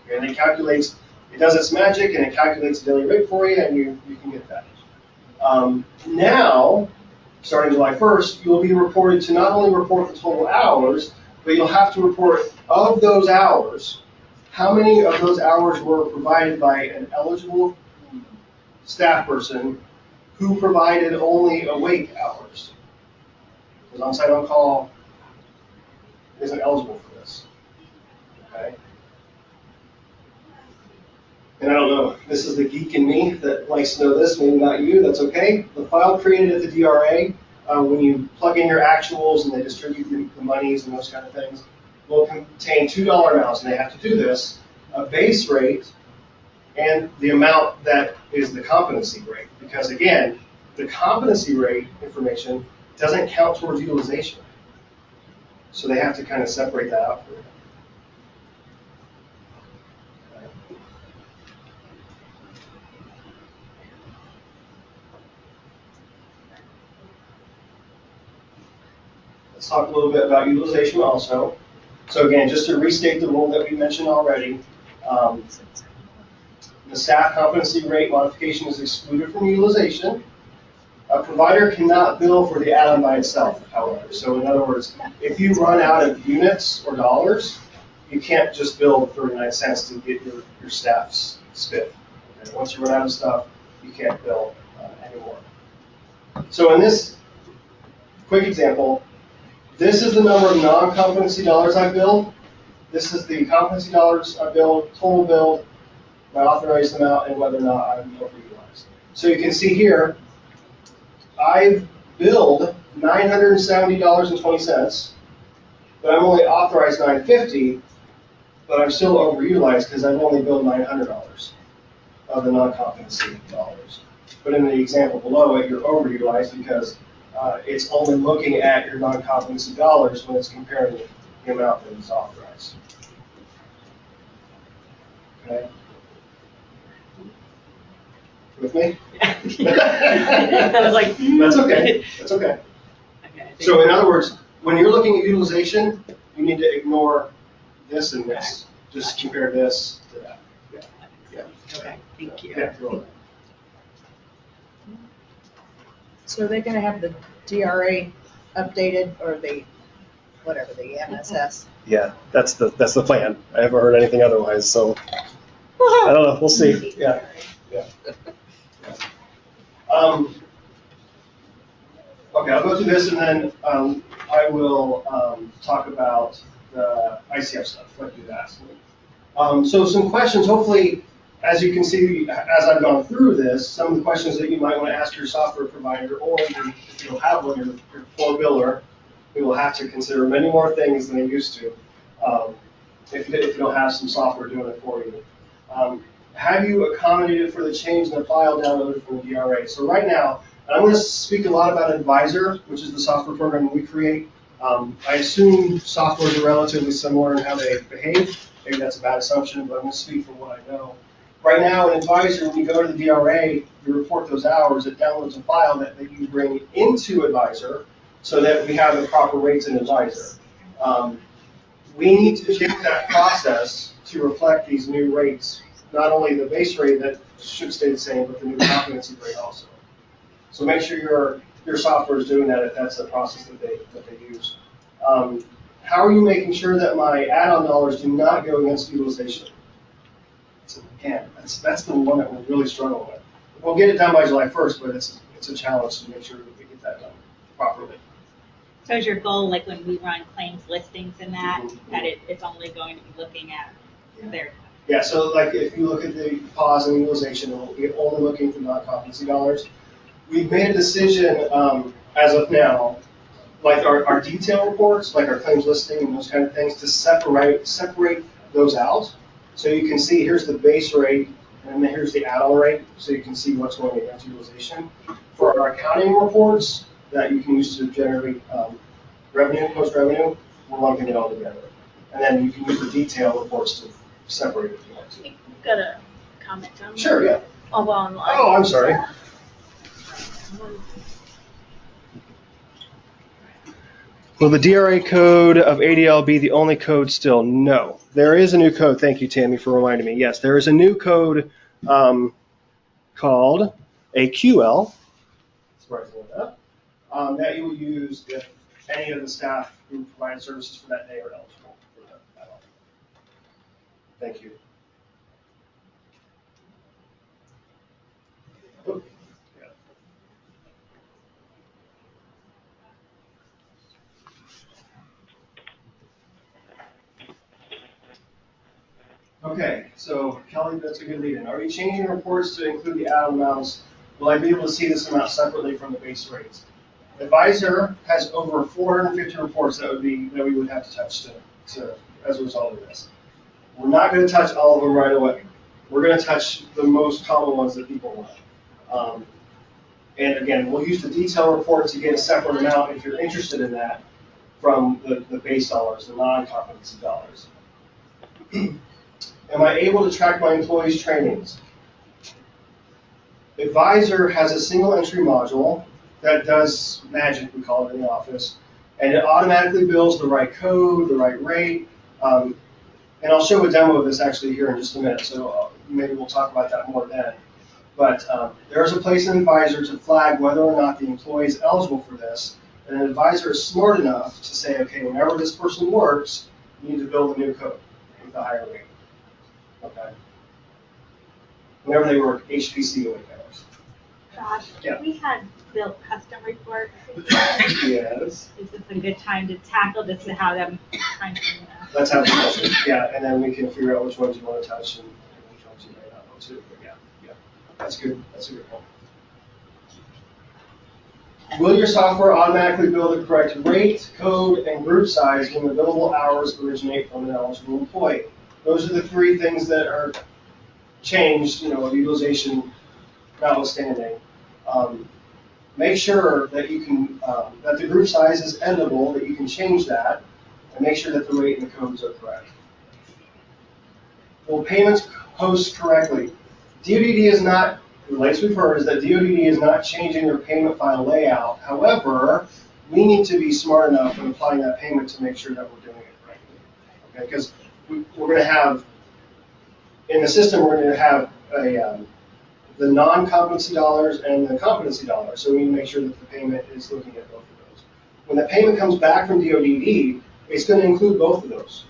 Okay, and it does its magic, and it calculates a daily rate for you, and you can get that. Now, starting July 1st, you'll be reported to not only report the total hours, but you'll have to report of those hours, how many of those hours were provided by an eligible staff person who provided only awake hours. Because on-site on-call isn't eligible for this. Okay? And I don't know, this is the geek in me that likes to know this, maybe not you, that's okay. The file created at the DRA, when you plug in your actuals and they distribute the monies and those kind of things, will contain $2 amounts, and they have to do this, a base rate, and the amount that is the competency rate. Because again, the competency rate information doesn't count towards utilization. So they have to kind of separate that out for you. Let's talk a little bit about utilization also. So again, just to restate the rule that we mentioned already, the staff competency rate modification is excluded from utilization. A provider cannot bill for the add-on by itself, however. So in other words, if you run out of units or dollars, you can't just bill 39 cents to get your staff's spiff. Okay? Once you run out of stuff, you can't bill anymore. So in this quick example, this is the number of non-competency dollars I billed. This is the competency dollars I billed, total billed, my authorized amount, and whether or not I'm overutilized. So you can see here, I've billed $970.20, but I'm only authorized $950, but I'm still overutilized because I've only billed $900 of the non-competency dollars. But in the example below it, you're overutilized because it's only looking at your non-competency dollars when it's comparing the amount that is authorized. Okay? With me? I was like, That's okay. That's okay. So in other words, when you're looking at utilization, you need to ignore this and this. Just compare this to that. Yeah. Yeah. okay, thank you. Yeah. You're welcome. So are they gonna have the DRA updated or whatever, the MSS? Yeah, that's the plan. I haven't heard anything otherwise, so I don't know. We'll see. Yeah. Yeah. Okay, I'll go through this and then I will talk about the ICF stuff, like you asked me. So some questions, hopefully, as you can see, as I've gone through this, some of the questions that you might want to ask your software provider, or if you don't have one, your core biller, who will have to consider many more things than they used to if you don't have some software doing it for you. have you accommodated for the change in the file downloaded from the DRA? So right now, and I'm going to speak a lot about Advisor, which is the software program we create. I assume softwares are relatively similar in how they behave. Maybe that's a bad assumption, but I'm going to speak from what I know. Right now, in Advisor, when you go to the DRA, you report those hours, it downloads a file that you bring into Advisor so that we have the proper rates in Advisor. We need to change that process to reflect these new rates, not only the base rate that should stay the same, but the new competency rate also. So make sure your software is doing that if that's the process that they use. How are you making sure that my add-on dollars do not go against utilization? So again, that's the one that we're really struggling with. We'll get it done by July 1st, but it's a challenge to make sure that we get that done properly. So is your goal, like when we run claims listings and that it's only going to be looking at their? Yeah, so like if you look at the pause and utilization, it will be only looking for non-competency dollars. We've made a decision as of now, like our detail reports, like our claims listing and those kind of things, to separate those out. So you can see here's the base rate and then here's the add-on rate, so you can see what's going against utilization. For our accounting reports that you can use to generate revenue, post-revenue, we're lumping it all together. And then you can use the detail reports to separate it if you want to. You've got a comment on that? Sure, yeah. All online. Oh, I'm sorry. Will the DRA code of ADL be the only code still? No. There is a new code. Thank you, Tammy, for reminding me. Yes, there is a new code called AQL, that you will use if any of the staff who provide services for that day are eligible for that. Thank you. Oh, yeah. Okay, so Kelly, that's a good lead-in. Are you changing reports to include the add-on amounts? Will I be able to see this amount separately from the base rates? Advisor has over 450 reports that we would have to touch to as a result of this. We're not going to touch all of them right away. We're going to touch the most common ones that people want. And again, we'll use the detail report to get a separate amount if you're interested in that from the base dollars, the non-competency dollars. Am I able to track my employees' trainings? Advisor has a single entry module that does magic, we call it in the office, and it automatically bills the right code, the right rate, and I'll show a demo of this actually here in just a minute, so maybe we'll talk about that more then. But there's a place in Advisor to flag whether or not the employee is eligible for this, and an advisor is smart enough to say, okay, whenever this person works, you need to build a new code with a higher rate. Okay. Whenever they work HPC away hours. Josh, Yeah. we had built custom reports. Yes. Is this a good time to tackle this to have them kind of? Let's have a discussion. Yeah, and then we can figure out which ones you want to touch and which ones you may not want to. But yeah, that's good. That's a good point. Will your software automatically build the correct rate, code, and group size when the billable hours originate from an eligible employee? Those are the three things that are changed, utilization notwithstanding. Make sure that you can, that the group size is editable, that you can change that, and make sure that the rate and the codes are correct. Will payments post correctly? DoDD is not, the latest we've heard is that DoDD is not changing their payment file layout. However, we need to be smart enough in applying that payment to make sure that we're doing it correctly. Okay, because we're going to have, in the system, we're going to have the non-competency dollars and the competency dollars, so we need to make sure that the payment is looking at both of those. When the payment comes back from DoDD, it's going to include both of those.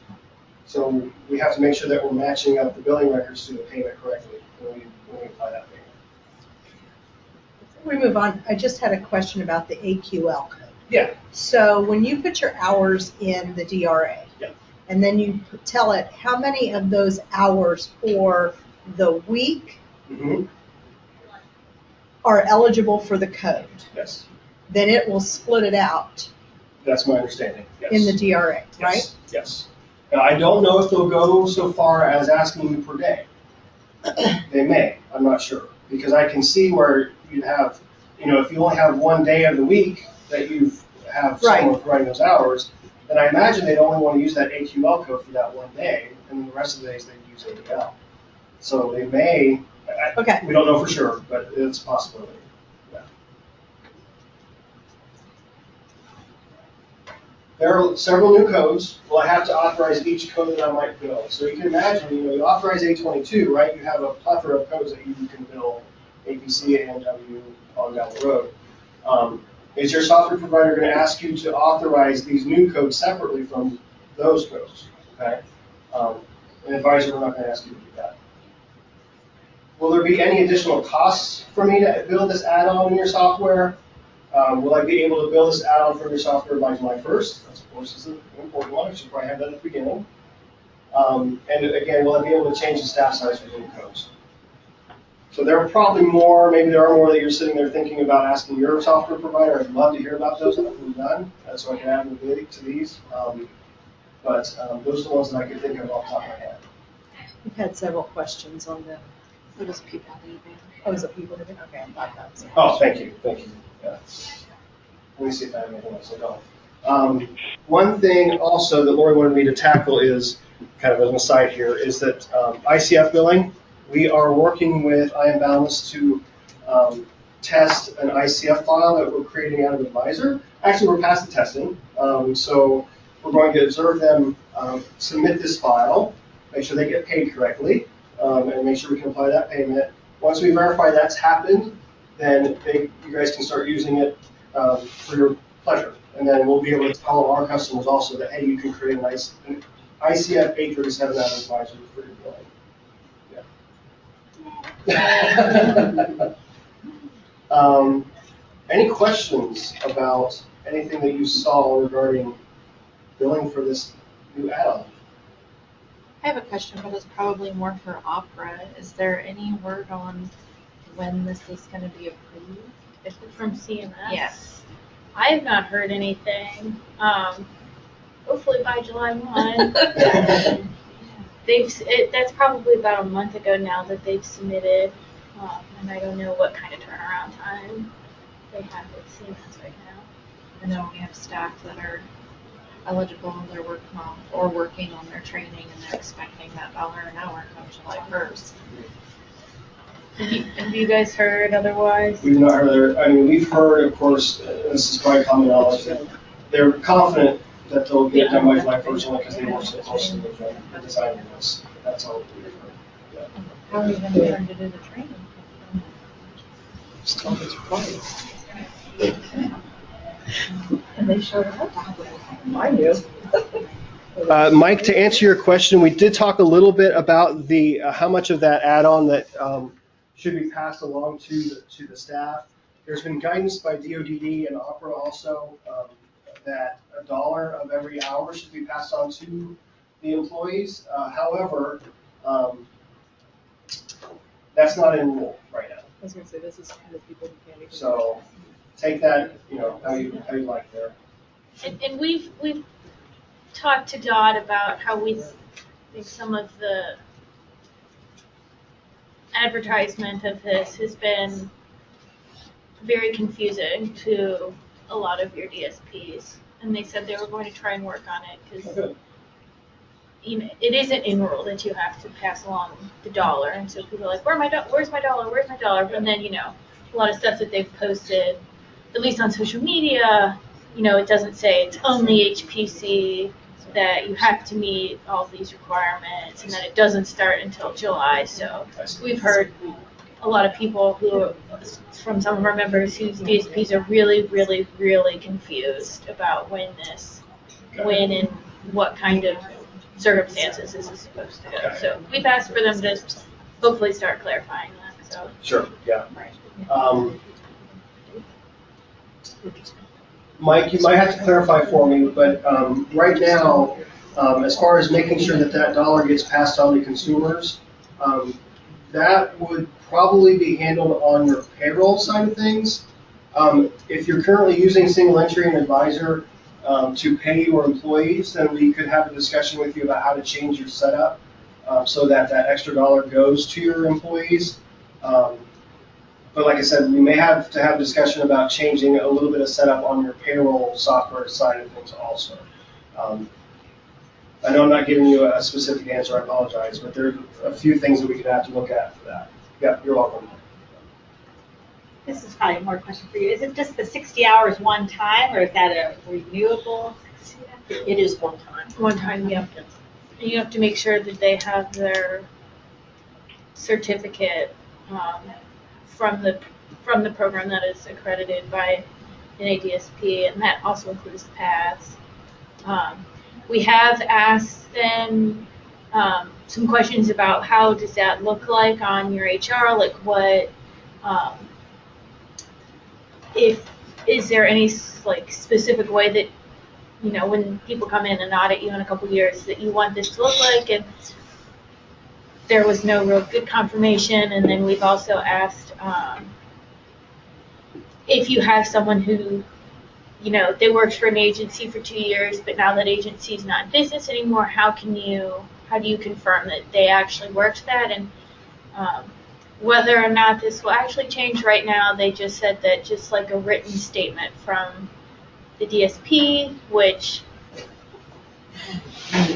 So we have to make sure that we're matching up the billing records to the payment correctly when we apply that payment. Before we move on, I just had a question about the AQL code. Yeah. So when you put your hours in the DRA, yeah, and then you tell it how many of those hours for the week are eligible for the code, yes, then it will split it out that's my understanding. Yes. in the DRA, right? Yes. Yes. Now, I don't know if they'll go so far as asking you per day. They may, I'm not sure, because I can see where you'd have, if you only have one day of the week that you have someone providing those hours, then I imagine they'd only want to use that AQL code for that one day, and then the rest of the days they'd use ADL. So they may, we don't know for sure, but it's a possibility. Yeah. There are several new codes. Well, I have to authorize each code that I might build. So you can imagine, you authorize A22, right? You have a plethora of codes that you can build, APC, AMW, on down the road. Is your software provider going to ask you to authorize these new codes separately from those codes? Okay. An advisor, we're not going to ask you to do that. Will there be any additional costs for me to build this add-on in your software? Will I be able to build this add-on from your software by July 1st? That's, of course, is an important one. I should probably have that at the beginning. And again, will I be able to change the staff size for new codes? So there are probably more, maybe there are more that you're sitting there thinking about asking your software provider. I'd love to hear about those that we've done, so I can add them to these. But those are the ones that I can think of off the top of my head. We've had several questions on them. It was people leaving. Oh, is it people living? Okay, I thought that was. Oh, thank you. Yeah. Let me see if I have anything else. I don't. One thing also that Lori wanted me to tackle is, kind of as an aside here, is that ICF billing. We are working with I Am Boundless to test an ICF file that we're creating out of Advisor. Actually, we're past the testing, so we're going to observe them submit this file, make sure they get paid correctly, and make sure we can apply that payment. Once we verify that's happened, then you guys can start using it for your pleasure. And then we'll be able to tell our customers also that, hey, you can create an ICF 837 out of Advisor for your billing. Any questions about anything that you saw regarding billing for this new add-on? I have a question, but it's probably more for OPRA. Is there any word on when this is going to be approved? Is it from CMS? Yes. I have not heard anything. Hopefully by July 1. That's probably about a month ago now that they've submitted, and I don't know what kind of turnaround time they have with CMS right now. I know we have staff that are eligible, they're working on their training, and they're expecting that $1 an hour come July 1st. Have you guys heard otherwise? We've not heard. I mean, we've heard, of course, this is probably common knowledge, that they're confident that they'll get done by July 1st only because they work so closely with the design of this. That's all we've heard. Yeah. How are you going to learn to do the training? Just all this required. And they showed up. I do. Mike, to answer your question, we did talk a little bit about the how much of that add-on that should be passed along to the staff. There's been guidance by DODD and OPRA also that $1 of every hour should be passed on to the employees. However, that's not in rule right now. I was going to say, this is kind of people who can't even. So take that, how you like there. And we've talked to Dodd about how we think some of the advertisement of this has been very confusing to a lot of your DSPs, and they said they were going to try and work on it because it isn't in rule that you have to pass along the $1, and so people are like, where's my $1? Where's my $1? And then a lot of stuff that they've posted, at least on social media, it doesn't say it's only HPC, that you have to meet all these requirements, and that it doesn't start until July. So we've heard a lot of people from some of our members whose DSPs are really, really, really confused about when and what kind of circumstances this is supposed to go. So we've asked for them to hopefully start clarifying that. So sure, yeah. Mike, you might have to clarify for me, but right now, as far as making sure that $1 gets passed on to consumers, that would probably be handled on your payroll side of things. If you're currently using single entry and Advisor to pay your employees, then we could have a discussion with you about how to change your setup so that that extra dollar goes to your employees. But like I said, we may have to have a discussion about changing a little bit of setup on your payroll software side of things also. I know I'm not giving you a specific answer, I apologize, but there are a few things that we could have to look at for that. Yeah, you're welcome. This is probably more question for you. Is it just the 60 hours one time, or is that a renewable? It is one time. One time, yeah. And you have to make sure that they have their certificate from the program that is accredited by NADSP, and that also includes the paths. We have asked them some questions about how does that look like on your HR, like what, is there any like specific way that, you know, when people come in and audit you in a couple years that you want this to look like, and there was no real good confirmation. And then we've also asked if you have someone who, you know, they worked for an agency for 2 years, but now that agency is not in business anymore, how do you confirm that they actually worked that? And whether or not this will actually change right now, they just said that just like a written statement from the DSP, which,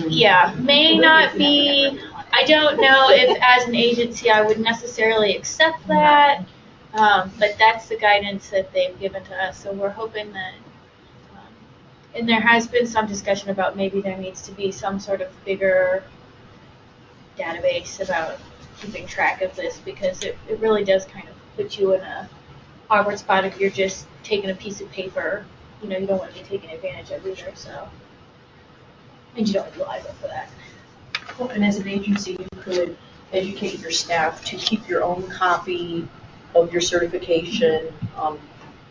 yeah, may not be, I don't know if as an agency I would necessarily accept that, but that's the guidance that they've given to us. So we're hoping that, and there has been some discussion about maybe there needs to be some sort of bigger database about keeping track of this, because it really does kind of put you in a awkward spot if you're just taking a piece of paper. You know, you don't want to be taken advantage of either, so. And you don't want to be liable for that. Well, and as an agency, you could educate your staff to keep your own copy of your certification.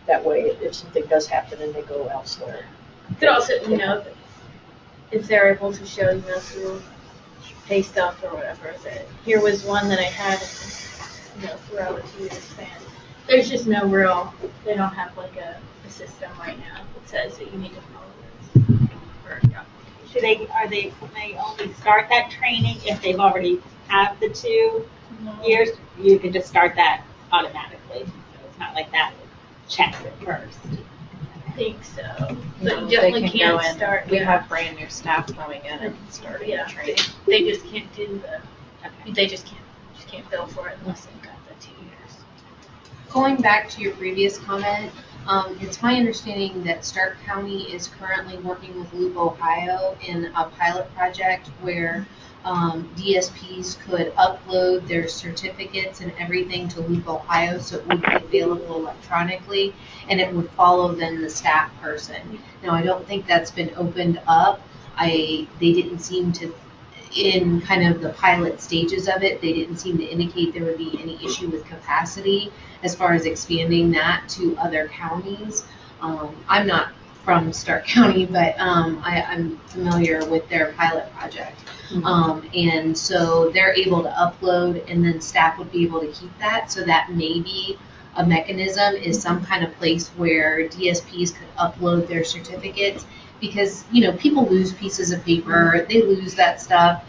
That way, if something does happen and they go elsewhere. But also, you know, if they're able to show, you know, through pay stuff or whatever, that here was one that I had, you know, throughout a 2-year span. There's just no real, they don't have like a system right now that says that you need to follow this for documentation. They only start that training if they've already have the 2 years? You can just start that automatically. So it's not like that checks it first. I think so. But No, you they definitely can go can't in. start. We yeah. have brand new staff going in and starting Yeah, the training. they just can't do the, Okay. they just can't bill for it unless they've got the 2 years. Going back to your previous comment, it's my understanding that Stark County is currently working with Loop, Ohio in a pilot project where DSPs could upload their certificates and everything to Loop, Ohio, so it would be available electronically, and it would follow then the staff person. Now, I don't think that's been opened up. They didn't seem to, in kind of the pilot stages of it, they didn't seem to indicate there would be any issue with capacity as far as expanding that to other counties. I'm not from Stark County, but I'm familiar with their pilot project. And so they're able to upload, and then staff would be able to keep that. So that may be a mechanism, is some kind of place where DSPs could upload their certificates, because, you know, people lose pieces of paper, they lose that stuff.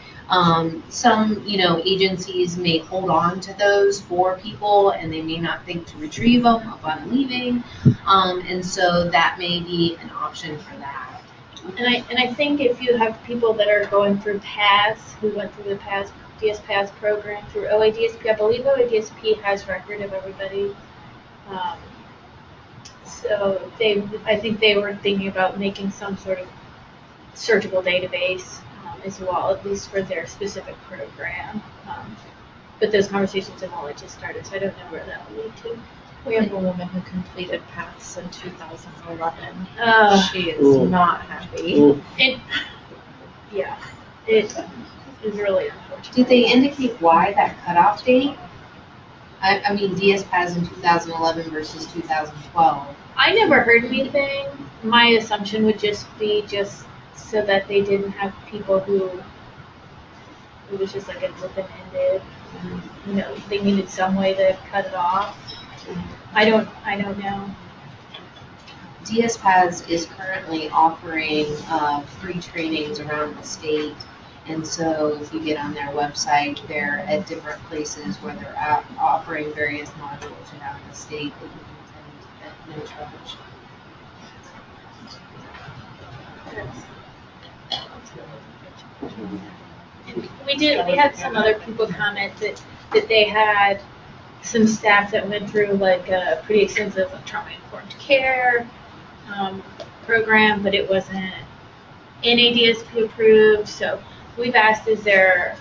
Some, you know, agencies may hold on to those for people, and they may not think to retrieve them upon leaving. And so that may be an option for that. And I think if you have people that are going through paths, who went through the paths, DS Paths program through OADSP, I believe OADSP has record of everybody. So I think they were thinking about making some sort of searchable database as well, at least for their specific program. But those conversations have only just started, so I don't know where that will lead to. We have a woman who completed paths in 2011. She is Ooh. not happy. Ooh. It is really unfortunate. Did they indicate why that cutoff date? I mean, DS Paths in 2011 versus 2012. I never heard anything. My assumption would just be so that they didn't have people who it was just like an open-ended, you know, they needed some way to cut it off. I don't know. DS Paths is currently offering free trainings around the state, And so if you get on their website, they're at different places where they're offering various modules around the state that you can attend at no charge. We had some other people comment that they had some staff that went through like a pretty extensive trauma-informed care program, but it wasn't NADSP approved. So we've asked, is there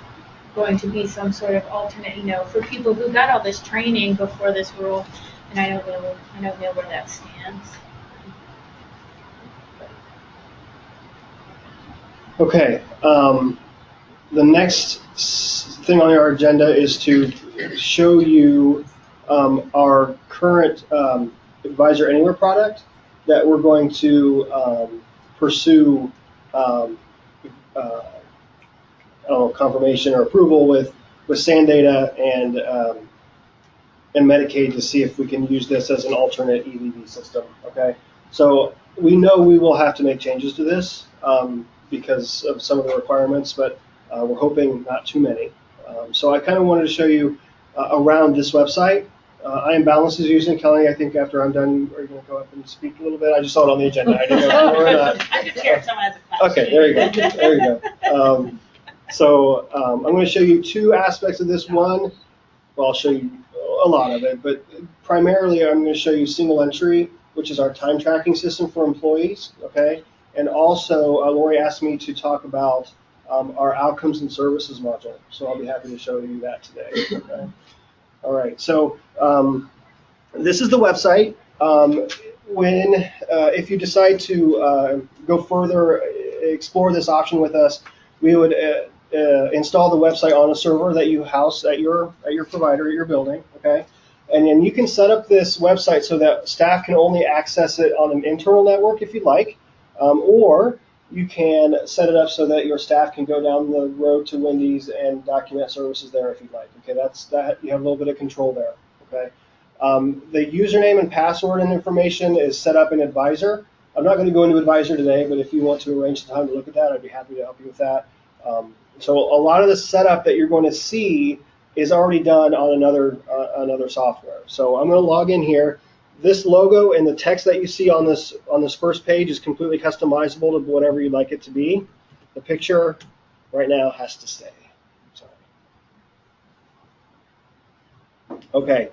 going to be some sort of alternate, for people who got all this training before this rule, and I don't know where that stands. Okay, the next thing on our agenda is to show you our current Advisor Anywhere product that we're going to pursue confirmation or approval with SANDATA and Medicaid to see if we can use this as an alternate EVV system. Okay, so we know we will have to make changes to this because of some of the requirements, but we're hoping not too many. So I kind of wanted to show you around this website. I Am Balance is using. Kelly, I think after I'm done, are you going to go up and speak a little bit? I just saw it on the agenda. I didn't know if you were or not. I'm just here if someone has a question. Okay, there you go. There you go. So I'm going to show you two aspects of this. One, well, I'll show you a lot of it, but primarily I'm going to show you single entry, which is our time tracking system for employees. Okay, and also Lori asked me to talk about our outcomes and services module, so I'll be happy to show you that today. Okay. All right, so this is the website. If you decide to go further, explore this option with us, we would install the website on a server that you house at your provider at your building. Okay, and then you can set up this website so that staff can only access it on an internal network if you'd like, or you can set it up so that your staff can go down the road to Wendy's and document services there if you'd like. Okay, that you have a little bit of control there. Okay, the username and password and information is set up in Advisor. I'm not going to go into Advisor today, but if you want to arrange the time to look at that, I'd be happy to help you with that. So a lot of the setup that you're going to see is already done on another software. So I'm going to log in here. This logo and the text that you see on this first page is completely customizable to whatever you'd like it to be. The picture right now has to stay. Sorry. Okay.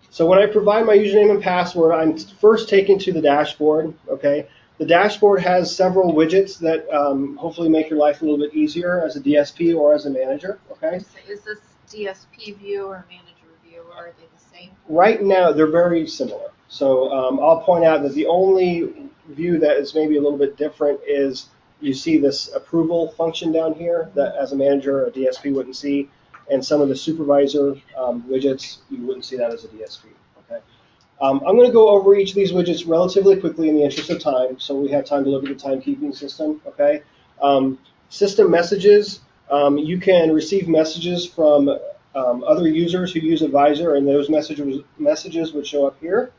So when I provide my username and password, I'm first taken to the dashboard. Okay. The dashboard has several widgets that hopefully make your life a little bit easier as a DSP or as a manager. Okay. Is this DSP view or manager view, or are they the same? Right now, they're very similar. So I'll point out that the only view that is maybe a little bit different is you see this approval function down here that as a manager, a DSP wouldn't see, and some of the supervisor widgets, you wouldn't see that as a DSP. Okay. I'm going to go over each of these widgets relatively quickly in the interest of time, so we have time to look at the timekeeping system. Okay. System messages, you can receive messages from other users who use Advisor, and those messages would show up here.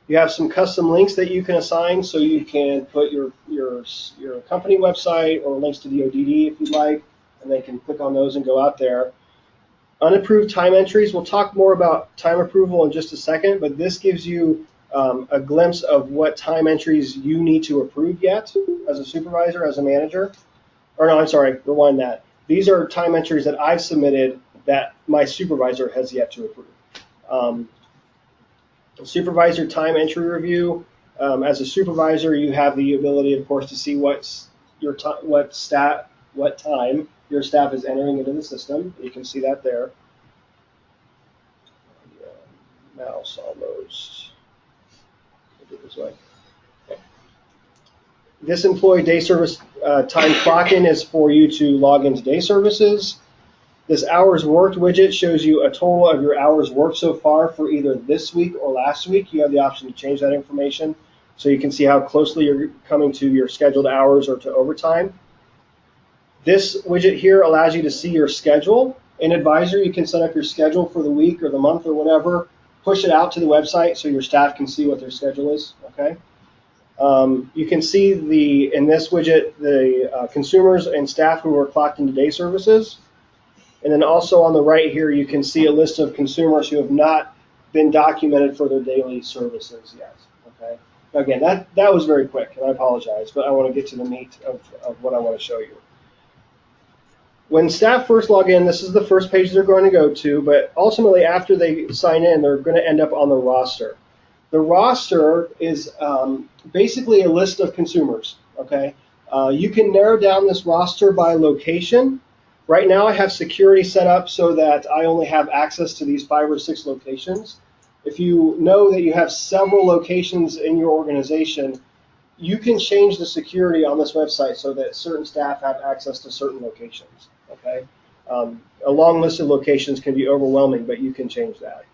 You have some custom links that you can assign, so you can put your company website or links to the ODD if you'd like, and they can click on those and go out there. Unapproved time entries, we'll talk more about time approval in just a second, but this gives you a glimpse of what time entries you need to approve yet as a supervisor, as a manager. Or no, I'm sorry, rewind that. These are time entries that I've submitted that my supervisor has yet to approve. Supervisor time entry review. As a supervisor, you have the ability, of course, to see what time your staff is entering into the system. You can see that there. Mouse almost. Put it this way. Okay. This employee day service time clock-in is for you to log into day services. This hours worked widget shows you a total of your hours worked so far for either this week or last week. You have the option to change that information so you can see how closely you're coming to your scheduled hours or to overtime. This widget here allows you to see your schedule. In Advisor, you can set up your schedule for the week or the month or whatever, push it out to the website so your staff can see what their schedule is. Okay. You can see in this widget the consumers and staff who are clocked into day services. And then also on the right here, you can see a list of consumers who have not been documented for their daily services yet. Okay. Again, that was very quick, and I apologize, but I want to get to the meat of what I want to show you. When staff first log in, this is the first page they're going to go to, but ultimately after they sign in, they're going to end up on the roster. The roster is basically a list of consumers, okay? You can narrow down this roster by location. Right now I have security set up so that I only have access to these 5 or 6 locations. If you know that you have several locations in your organization, you can change the security on this website so that certain staff have access to certain locations, okay? A long list of locations can be overwhelming, but you can change that.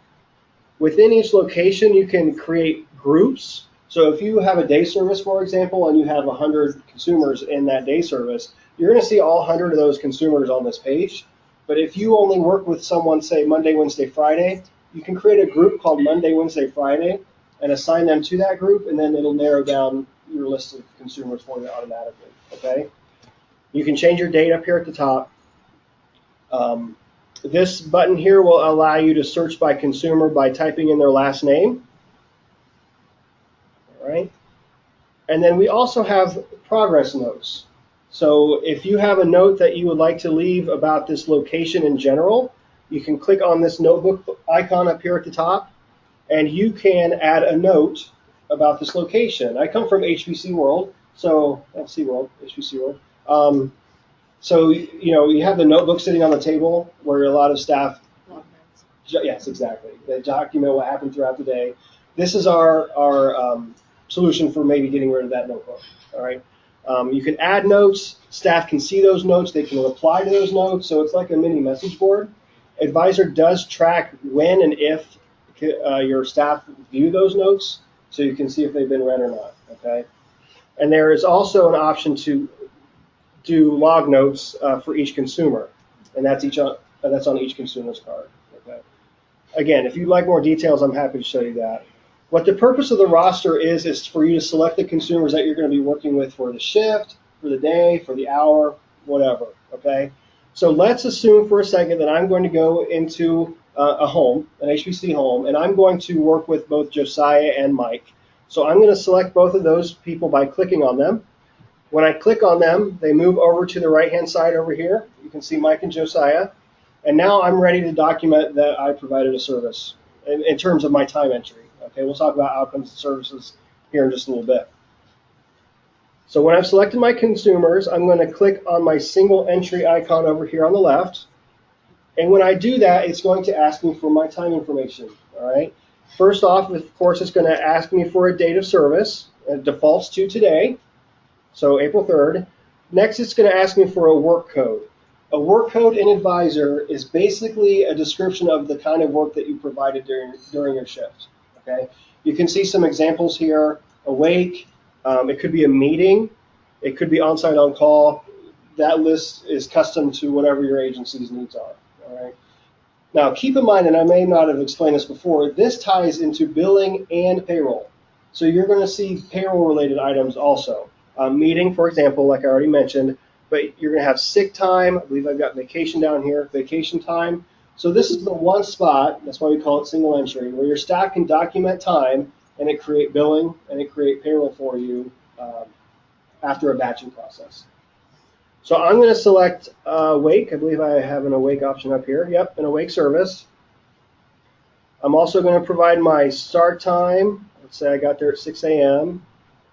Within each location, you can create groups. So if you have a day service, for example, and you have 100 consumers in that day service, you're going to see all 100 of those consumers on this page. But if you only work with someone, say, Monday, Wednesday, Friday, you can create a group called Monday, Wednesday, Friday and assign them to that group, and then it'll narrow down your list of consumers for you automatically, okay? You can change your date up here at the top. This button here will allow you to search by consumer by typing in their last name. All right. And then we also have progress notes. So if you have a note that you would like to leave about this location in general, you can click on this notebook icon up here at the top, and you can add a note about this location. I come from HBC World, so SeaWorld, HBC World. So, you know, you have the notebook sitting on the table where a lot of staff, yes, exactly, they document what happened throughout the day. This is our solution for maybe getting rid of that notebook, all right? You can add notes. Staff can see those notes. They can reply to those notes. So it's like a mini message board. Advisor does track when and if your staff view those notes, so you can see if they've been read or not, okay? And there is also an option to do log notes for each consumer, and that's on each consumer's card. Okay. Again, if you'd like more details, I'm happy to show you that. What the purpose of the roster is for you to select the consumers that you're going to be working with for the shift, for the day, for the hour, whatever. Okay. So let's assume for a second that I'm going to go into a home, an HBC home, and I'm going to work with both Josiah and Mike. So I'm going to select both of those people by clicking on them. When I click on them, they move over to the right-hand side over here. You can see Mike and Josiah. And now I'm ready to document that I provided a service in terms of my time entry. Okay, we'll talk about outcomes and services here in just a little bit. So when I've selected my consumers, I'm going to click on my single entry icon over here on the left. And when I do that, it's going to ask me for my time information. All right. First off, of course, it's going to ask me for a date of service. It defaults to today. So April 3rd. Next, it's going to ask me for a work code. A work code in Advisor is basically a description of the kind of work that you provided during your shift. Okay, you can see some examples here. Awake. It could be a meeting. It could be on-site on-call. That list is custom to whatever your agency's needs are. All right. Now, keep in mind, and I may not have explained this before, this ties into billing and payroll. So you're going to see payroll-related items also. Meeting, for example, like I already mentioned, but you're going to have sick time. I believe I've got vacation down here, vacation time. So this is the one spot, that's why we call it single entry, where your staff can document time and it create billing and it create payroll for you after a batching process. So I'm going to select Awake. I believe I have an Awake option up here. Yep, an Awake service. I'm also going to provide my start time. Let's say I got there at 6 a.m.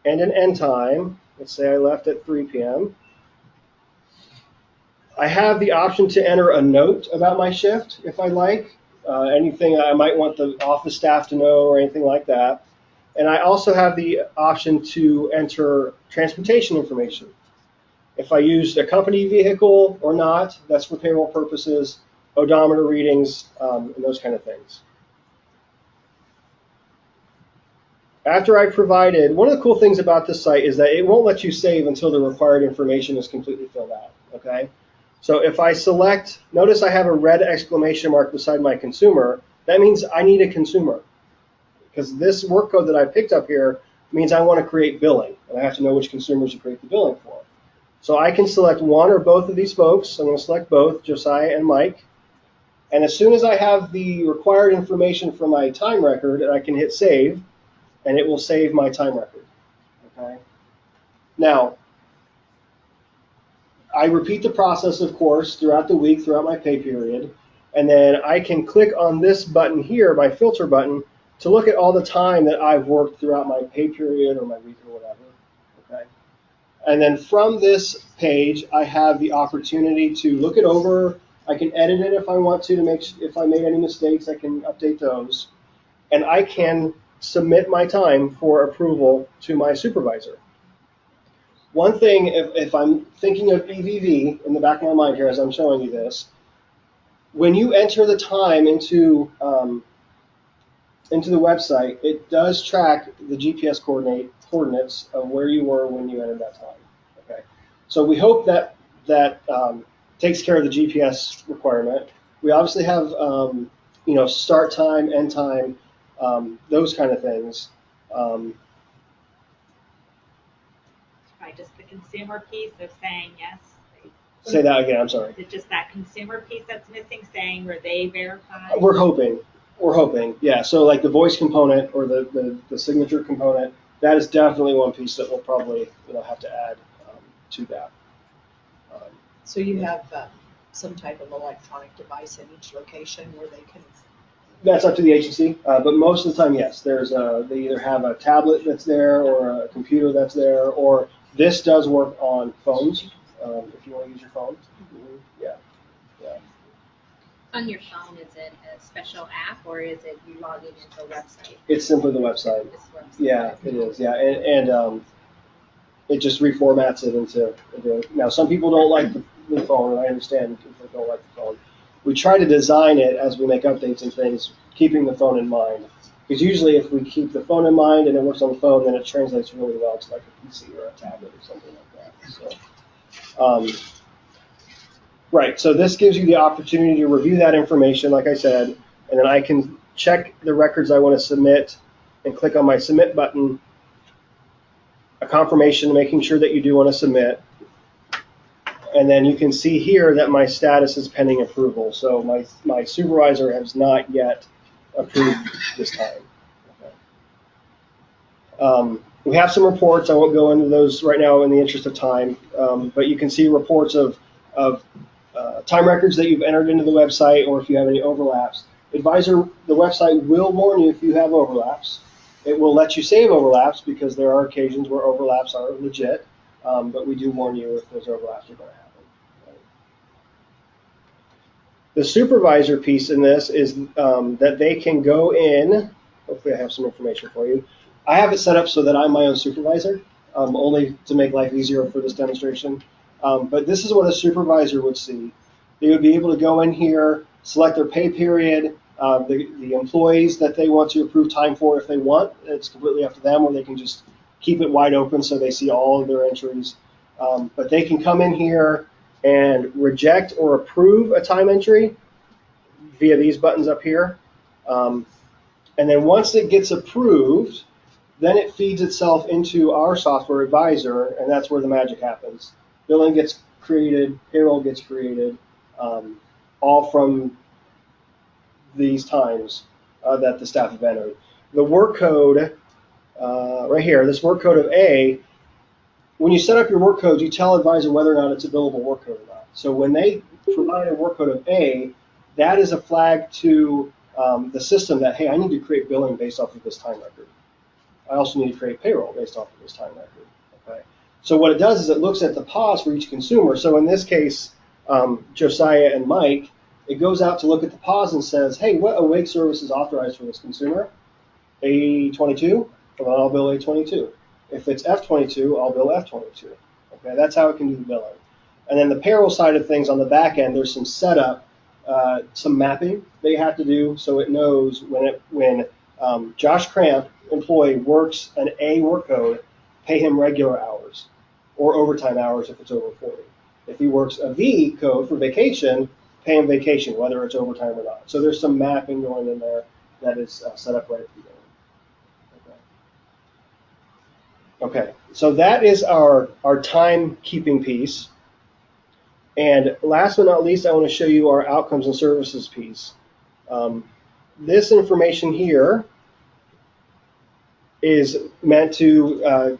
and an end time. Let's say I left at 3 p.m. I have the option to enter a note about my shift if I like, anything I might want the office staff to know or anything like that. And I also have the option to enter transportation information. If I used a company vehicle or not, that's for payroll purposes, odometer readings, and those kind of things. After I've provided, one of the cool things about this site is that it won't let you save until the required information is completely filled out, okay? So if I select, notice I have a red exclamation mark beside my consumer, that means I need a consumer. Because this work code that I picked up here, means I want to create billing, and I have to know which consumers to create the billing for. So I can select one or both of these folks. I'm going to select both, Josiah and Mike. And as soon as I have the required information for my time record, I can hit save, and it will save my time record. Okay. Now, I repeat the process, of course, throughout the week, throughout my pay period, and then I can click on this button here, my filter button, to look at all the time that I've worked throughout my pay period or my week or whatever. Okay. And then from this page, I have the opportunity to look it over. I can edit it if I want to make if I made any mistakes, I can update those, and I can submit my time for approval to my supervisor. One thing, if I'm thinking of EVV in the back of my mind here as I'm showing you this, when you enter the time into the website, it does track the GPS coordinates of where you were when you entered that time. Okay, so we hope that takes care of the GPS requirement. We obviously have start time, end time, those kind of things. Right, just the consumer piece of saying yes. Say that again. I'm sorry. Is it just that consumer piece that's missing, saying were they verified? We're hoping, yeah. So like the voice component or the signature component, that is definitely one piece that we'll probably have to add to that. So you have some type of electronic device in each location where they can. That's up to the agency, but most of the time, yes. There's they either have a tablet that's there or a computer that's there, or this does work on phones if you want to use your phone. Yeah. On your phone, is it a special app or is it you logging into a website? It's simply the website. This website. Yeah, it is. Yeah, and it just reformats it into. Now, some people don't like the phone, and I understand if they don't like the phone. We try to design it as we make updates and things, keeping the phone in mind. Because usually, if we keep the phone in mind and it works on the phone, then it translates really well to like a PC or a tablet or something like that. So, right. So this gives you the opportunity to review that information, like I said, and then I can check the records I want to submit and click on my submit button. A confirmation, making sure that you do want to submit. And then you can see here that my status is pending approval. So my supervisor has not yet approved this time. Okay. We have some reports. I won't go into those right now in the interest of time. But you can see reports of time records that you've entered into the website or if you have any overlaps. Advisor, the website will warn you if you have overlaps. It will let you save overlaps because there are occasions where overlaps are legit. But we do warn you if those overlaps are going to happen. The supervisor piece in this is that they can go in. Hopefully I have some information for you. I have it set up so that I'm my own supervisor, only to make life easier for this demonstration. But this is what a supervisor would see. They would be able to go in here, select their pay period, the employees that they want to approve time for if they want. It's completely up to them, or they can just keep it wide open so they see all of their entries. But they can come in here and reject or approve a time entry via these buttons up here. And then once it gets approved, then it feeds itself into our software advisor, and that's where the magic happens. Billing gets created, payroll gets created, all from these times that the staff have entered. The work code, right here, this work code of A, when you set up your work code, you tell advisor whether or not it's a billable work code or not. So when they provide a work code of A, that is a flag to the system that, hey, I need to create billing based off of this time record. I also need to create payroll based off of this time record. Okay. So what it does is it looks at the pause for each consumer. So in this case, Josiah and Mike, it goes out to look at the pause and says, hey, what awake service is authorized for this consumer? A22? Well, I'll bill A22. If it's F22, I'll bill F22. Okay, that's how it can do the billing. And then the payroll side of things on the back end, there's some setup, some mapping that you have to do so it knows when Josh Cramp, employee, works an A work code, pay him regular hours or overtime hours if it's over 40. If he works a V code for vacation, pay him vacation, whether it's overtime or not. So there's some mapping going in there that is set up right at the beginning. Okay, so that is our timekeeping piece. And last but not least, I want to show you our outcomes and services piece. This information here is meant to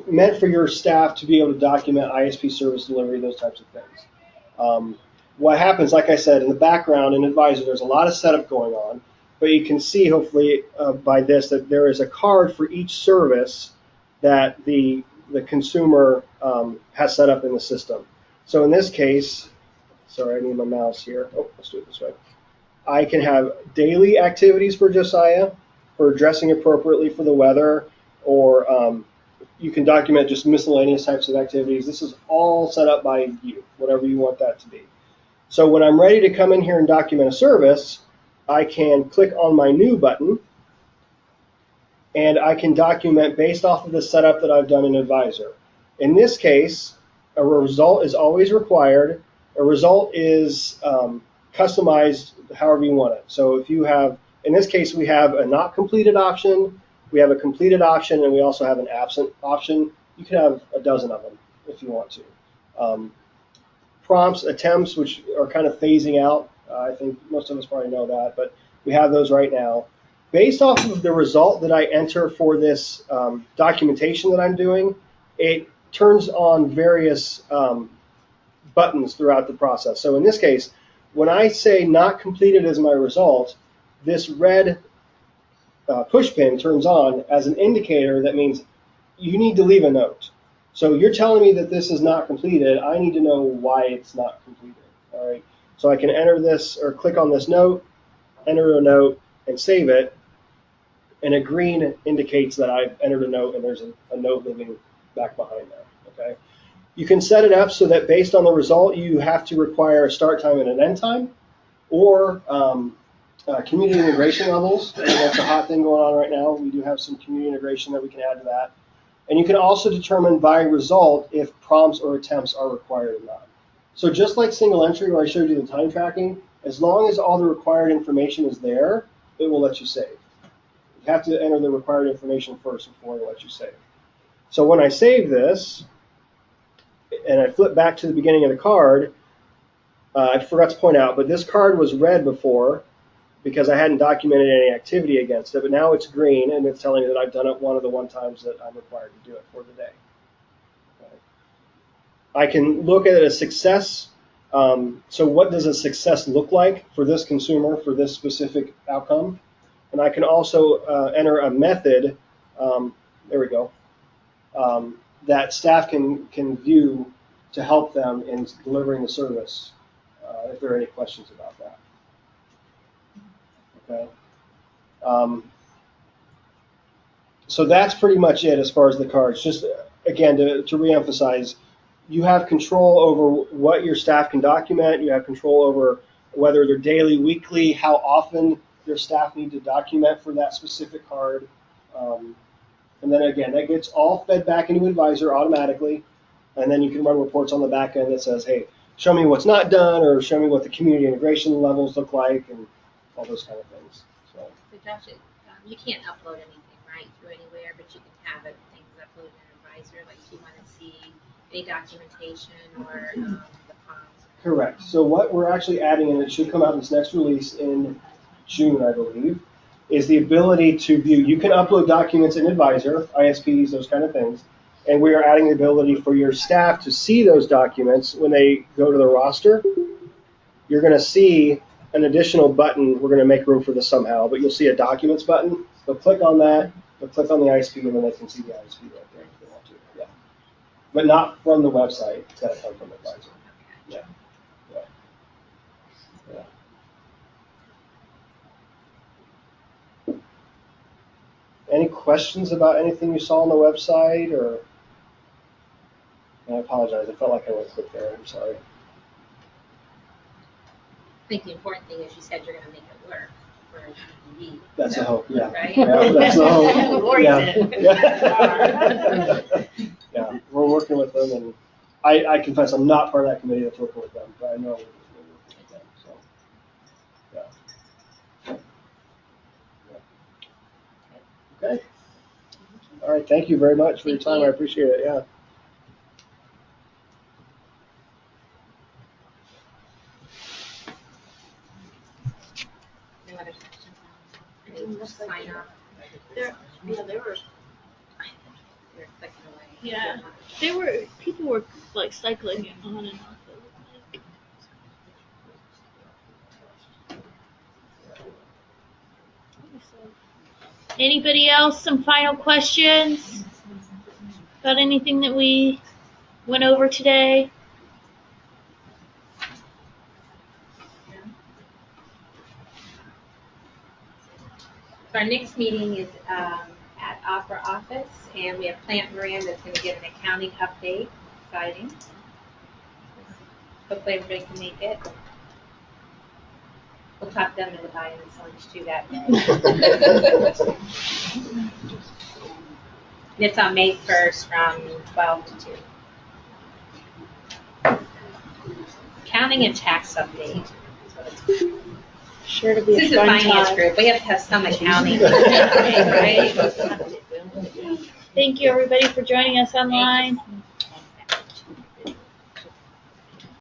meant for your staff to be able to document ISP service delivery, those types of things. What happens, like I said, in the background in Advisor, there's a lot of setup going on, but you can see hopefully by this that there is a card for each service that the consumer has set up in the system. So in this case, sorry, I need my mouse here. Oh, let's do it this way. I can have daily activities for Josiah for dressing appropriately for the weather, or you can document just miscellaneous types of activities. This is all set up by you, whatever you want that to be. So when I'm ready to come in here and document a service, I can click on my new button, and I can document based off of the setup that I've done in Advisor. In this case, a result is always required. A result is customized however you want it. So if you have, in this case, we have a not completed option, we have a completed option, and we also have an absent option. You can have a dozen of them if you want to. Prompts, attempts, which are kind of phasing out. I think most of us probably know that, but we have those right now. Based off of the result that I enter for this documentation that I'm doing, it turns on various buttons throughout the process. So in this case, when I say not completed as my result, this red push pin turns on as an indicator that means you need to leave a note. So you're telling me that this is not completed. I need to know why it's not completed. All right. So I can enter this or click on this note, enter a note, and save it. And a green indicates that I've entered a note and there's a note living back behind that. Okay. You can set it up so that based on the result, you have to require a start time and an end time, or community integration levels. That's a hot thing going on right now. We do have some community integration that we can add to that. And you can also determine by result if prompts or attempts are required or not. So just like single entry where I showed you the time tracking, as long as all the required information is there, it will let you save. You have to enter the required information first before it will let you save. So when I save this, and I flip back to the beginning of the card, I forgot to point out, but this card was red before because I hadn't documented any activity against it, but now it's green, and it's telling me that I've done it one of the times that I'm required to do it for the day. Okay. I can look at it as success. So what does a success look like for this consumer for this specific outcome? And I can also enter a method, there we go, that staff can view to help them in delivering the service if there are any questions about that. Okay. So that's pretty much it as far as the cards. Just again to reemphasize, you have control over what your staff can document. You have control over whether they're daily, weekly, how often your staff need to document for that specific card. And then again, that gets all fed back into Advisor automatically. And then you can run reports on the back end that says, hey, show me what's not done, or show me what the community integration levels look like, and all those kind of things. So Josh, you can't upload anything, right, through anywhere, but you can have it, things uploaded in Advisor, like if you want to see any documentation or the prompts. correct. So what we're actually adding, and it should come out in this next release in June, I believe, is the ability to view. You can upload documents in Advisor, ISPs, those kind of things, and we are adding the ability for your staff to see those documents when they go to the roster. You're going to see an additional button. We're going to make room for this somehow, but you'll see a documents button. They'll click on that, they'll click on the ISP, and then they can see the ISP right there if they want to. Yeah. But not from the website. It's got to come from Advisor. Yeah. Yeah. Yeah. Any questions about anything you saw on the website? Or and I apologize. I felt like I went quick there. I'm sorry. I think the important thing is you said you're going to make it work for DVD. That's the hope, yeah. Right? Yeah, that's the hope. Lori Yeah. said. Yeah. Yeah, we're working with them, and I confess I'm not part of that committee that's working with them, but I know we're working with them. So, yeah. Okay. All right, thank you very much for your Thank time. you. I appreciate it, yeah. No other questions? Any sign off? There, yeah, there were. You're clicking away. Yeah, there were people were like cycling it on and off. It looked like. Anybody else? Some final questions about anything that we went over today? So our next meeting is at OPRA office, and we have Plant Moran that's going to give an accounting update. Exciting. Hopefully everybody can make it. We'll talk them into buying us lunch too that day. And it's on May 1st from 12 to 2. Accounting and tax update. Sure to be This is a finance group. We have to have some accounting, right? Thank you, everybody, for joining us online.